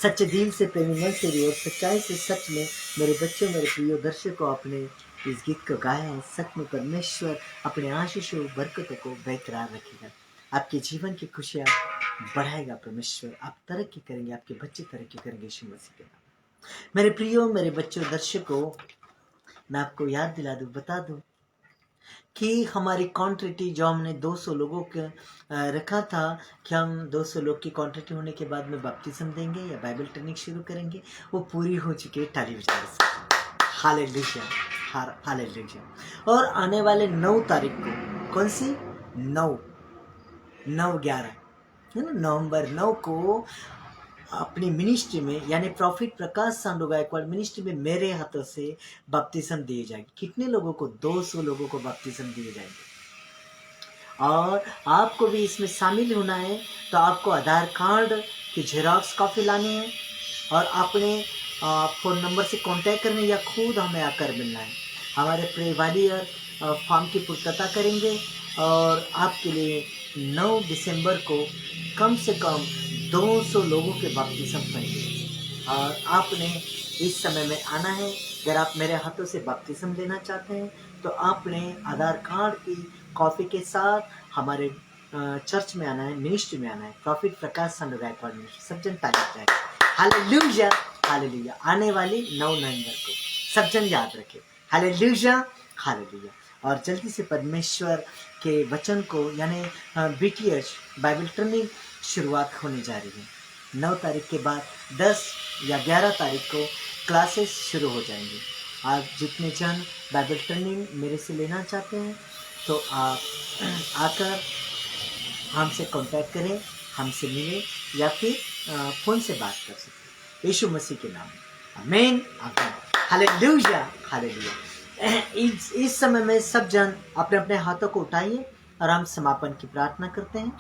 सच्चे दिल से, प्रेमी मन से और सच्चाई से सच में मेरे बच्चों, मेरे प्रिय दर्शकों, आपने इस गीत को गाया है। सच में परमेश्वर अपने आशीषों बरकतों को बरकरार रखेगा, आपके जीवन की खुशियाँ बढ़ाएगा परमेश्वर। आप तरक्की करेंगे, आपके बच्चे तरक्की करेंगे यीशु मसीह के नाम। मेरे प्रियो, मेरे बच्चों, दर्शकों, मैं आपको याद दिला दूँ, बता दूँ कि हमारी क्वांटिटी जो हमने 200 लोगों के रखा था कि हम 200 लोग की क्वांटिटी होने के बाद में बपतिस्म देंगे या बाइबल ट्रेनिंग शुरू करेंगे, वो पूरी हो चुकी है। ताली बजा से हालेलुया, हालेलुया। और आने वाले 9 तारीख को, कौन सी 9/11 है ना, नवंबर 9 को अपनी मिनिस्ट्री में, यानी प्रॉफिट प्रकाश सांडू गायकवाड़ मिनिस्ट्री में मेरे हाथों से बपतिस्म दिए जाएंगे। कितने लोगों को? 200 लोगों को बपतिस्म दिए जाएंगे। और आपको भी इसमें शामिल होना है तो आपको आधार कार्ड की जेरॉक्स कॉपी लानी है और अपने फ़ोन नंबर से कांटेक्ट करना या खुद हमें आकर मिलना है। हमारे प्रेवालियर फॉर्म की पूर्तता करेंगे और आपके लिए 9 दिसंबर को कम से कम 200 लोगों के बपतिस्म करेंगे। और आपने इस समय में आना है। अगर आप मेरे हाथों से बपतिस्म लेना चाहते हैं तो आपने आधार कार्ड की कॉपी के साथ हमारे चर्च में आना है, मिनिस्ट्री में आना है, प्रॉफिट प्रकाश सांडू गायकवाड़ मिनिस्ट्री। सब जन तारीफ जाएगा। Hallelujah, hallelujah. आने वाली 9 नवंबर को सब जन याद रखें। Hallelujah, hallelujah. और जल्दी से परमेश्वर के वचन को, यानी BTH बाइबल ट्रेनिंग शुरुआत होने जा रही है। 9 तारीख के बाद 10 या 11 तारीख को क्लासेस शुरू हो जाएंगी। आप जितने जन बाइबल ट्रेनिंग मेरे से लेना चाहते हैं तो आप आकर हमसे कांटेक्ट करें, हमसे मिलें या फिर फ़ोन से बात कर सकते हैं। यीशु मसीह के नाम में आमीन, आमीन। Hallelujah, hallelujah. इस समय में सब जन अपने अपने हाथों को उठाइए और हम समापन की प्रार्थना करते हैं।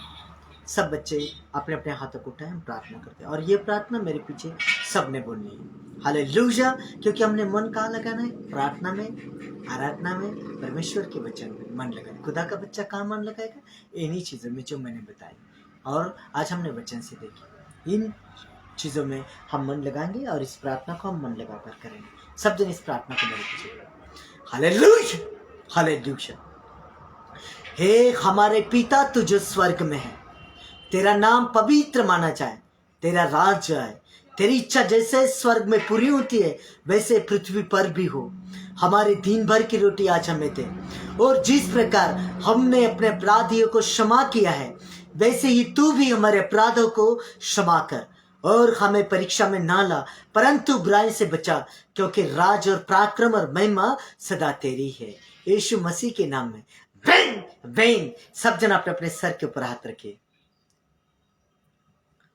सब बच्चे अपने अपने हाथों को उठाएं, हम प्रार्थना करते हैं। और ये प्रार्थना मेरे पीछे सबने बोलनी है। हालेलुया, क्योंकि हमने मन कहाँ लगाना है? प्रार्थना में, आराधना में, परमेश्वर के वचन में मन लगाना। खुदा का बच्चा कहाँ मन लगाएगा? इन्हीं चीज़ों में जो मैंने बताई और आज हमने वचन से देखी। इन चीज़ों में हम मन लगाएंगे और इस प्रार्थना को हम मन लगाकर करेंगे। सब जन इस प्रार्थना को मेरे पीछे करें। Hallelujah, hallelujah. हे हमारे पिता, तू जो स्वर्ग में है, तेरा नाम पवित्र माना जाए, तेरा राज्य आए, तेरी इच्छा जैसे स्वर्ग में पूरी होती है वैसे पृथ्वी पर भी हो। हमारे दिन भर की रोटी आज हमें दे, और जिस प्रकार हमने अपने अपराधियों को क्षमा किया है वैसे ही तू भी हमारे अपराधों को क्षमा कर, और हमें परीक्षा में ना ला परंतु बुराई से बचा, क्योंकि राज और पराक्रम और महिमा सदा तेरी है। यीशु मसीह के नाम में वेन वेन। सब जन अपने अपने सर के ऊपर हाथ रखे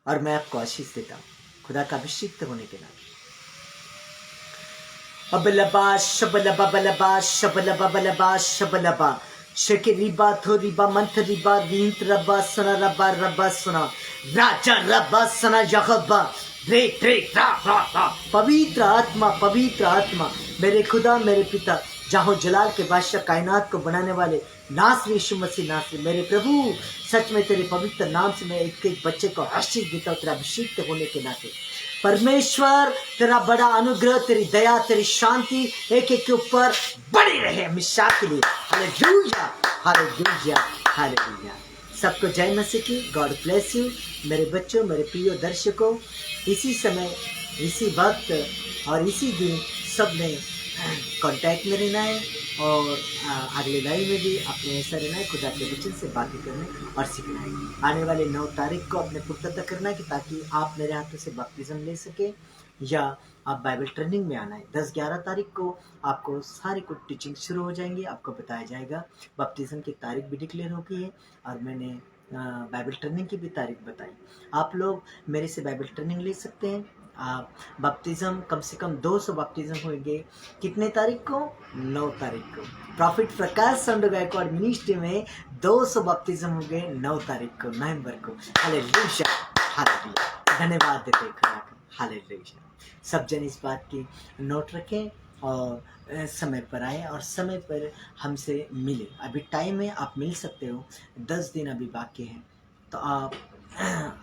और मैं आपको आशीष देता हूँ खुदा का अभिषिक्त होने के नाम। अबलबा शबलबा बलबा शबलबा बलबा शबलबा शेके रिबा थो रिबा मंथ रिबा रींत रबा सना रबा रबा सुना राजा रबा सना यहबा रे रे रा रा रा। पवित्र आत्मा मेरे खुदा, मेरे पिता, जाहो जलाल के बादशाह, कायनात को बनाने वाले नासरी यीशु मसीह नासरी, मेरे प्रभु, सच में तेरे पवित्र नाम से मैं एक एक बच्चे को आशीष देता हूँ तेरा अभिषेक होने के नाते। परमेश्वर तेरा बड़ा अनुग्रह, तेरी दया, तेरी शांति एक एक के ऊपर बनी रहे हमेशा के लिए। Hallelujah, hallelujah, hallelujah. सबको जय मसीह की। गॉड ब्लेस यू मेरे बच्चों, मेरे प्रिय दर्शकों। इसी समय, इसी वक्त और इसी दिन सब ने कांटेक्ट में रहना है और अगले लाइव में भी अपने ऐसा रहना है, खुदा के वचन से बातें करने और सीखना है। आने वाले 9 तारीख को अपने पुख्ता करना है कि ताकि आप मेरे हाथों से बपतिस्म ले सके या आप बाइबल ट्रेनिंग में आना है। 10-11 तारीख को आपको सारी कुछ टीचिंग शुरू हो जाएंगी, आपको बताया जाएगा। बपतिस्म की तारीख भी डिक्लेयर हो गई है और मैंने बाइबल ट्रेनिंग की भी तारीख बताई। आप लोग मेरे से बाइबल ट्रेनिंग ले सकते हैं आप बपतिज़म कम से कम 200 बपतिज़म होंगे। कितने तारीख को? 9 तारीख को। प्रॉफिट प्रकाश संडो गायकवाड़ मिनिस्ट्री में 200 बपतिज़म होंगे 9 तारीख को, नवंबर को। Hallelujah, hallelujah. धन्यवाद देते हैं खुदा को। हालेलुया। सब जन इस बात की नोट रखें और समय पर आए और समय पर हमसे मिले। अभी टाइम है, आप मिल सकते हो। 10 दिन अभी बाकी हैं, तो आप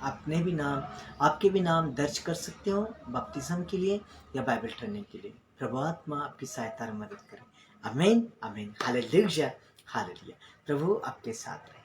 अपने भी नाम, आपके भी नाम दर्ज कर सकते हो बपतिस्म के लिए या बाइबल ट्रेनिंग के लिए। प्रभु आत्मा आपकी सहायता और मदद करे। आमीन, आमीन। Hallelujah, hallelujah. प्रभु आपके साथ रहे।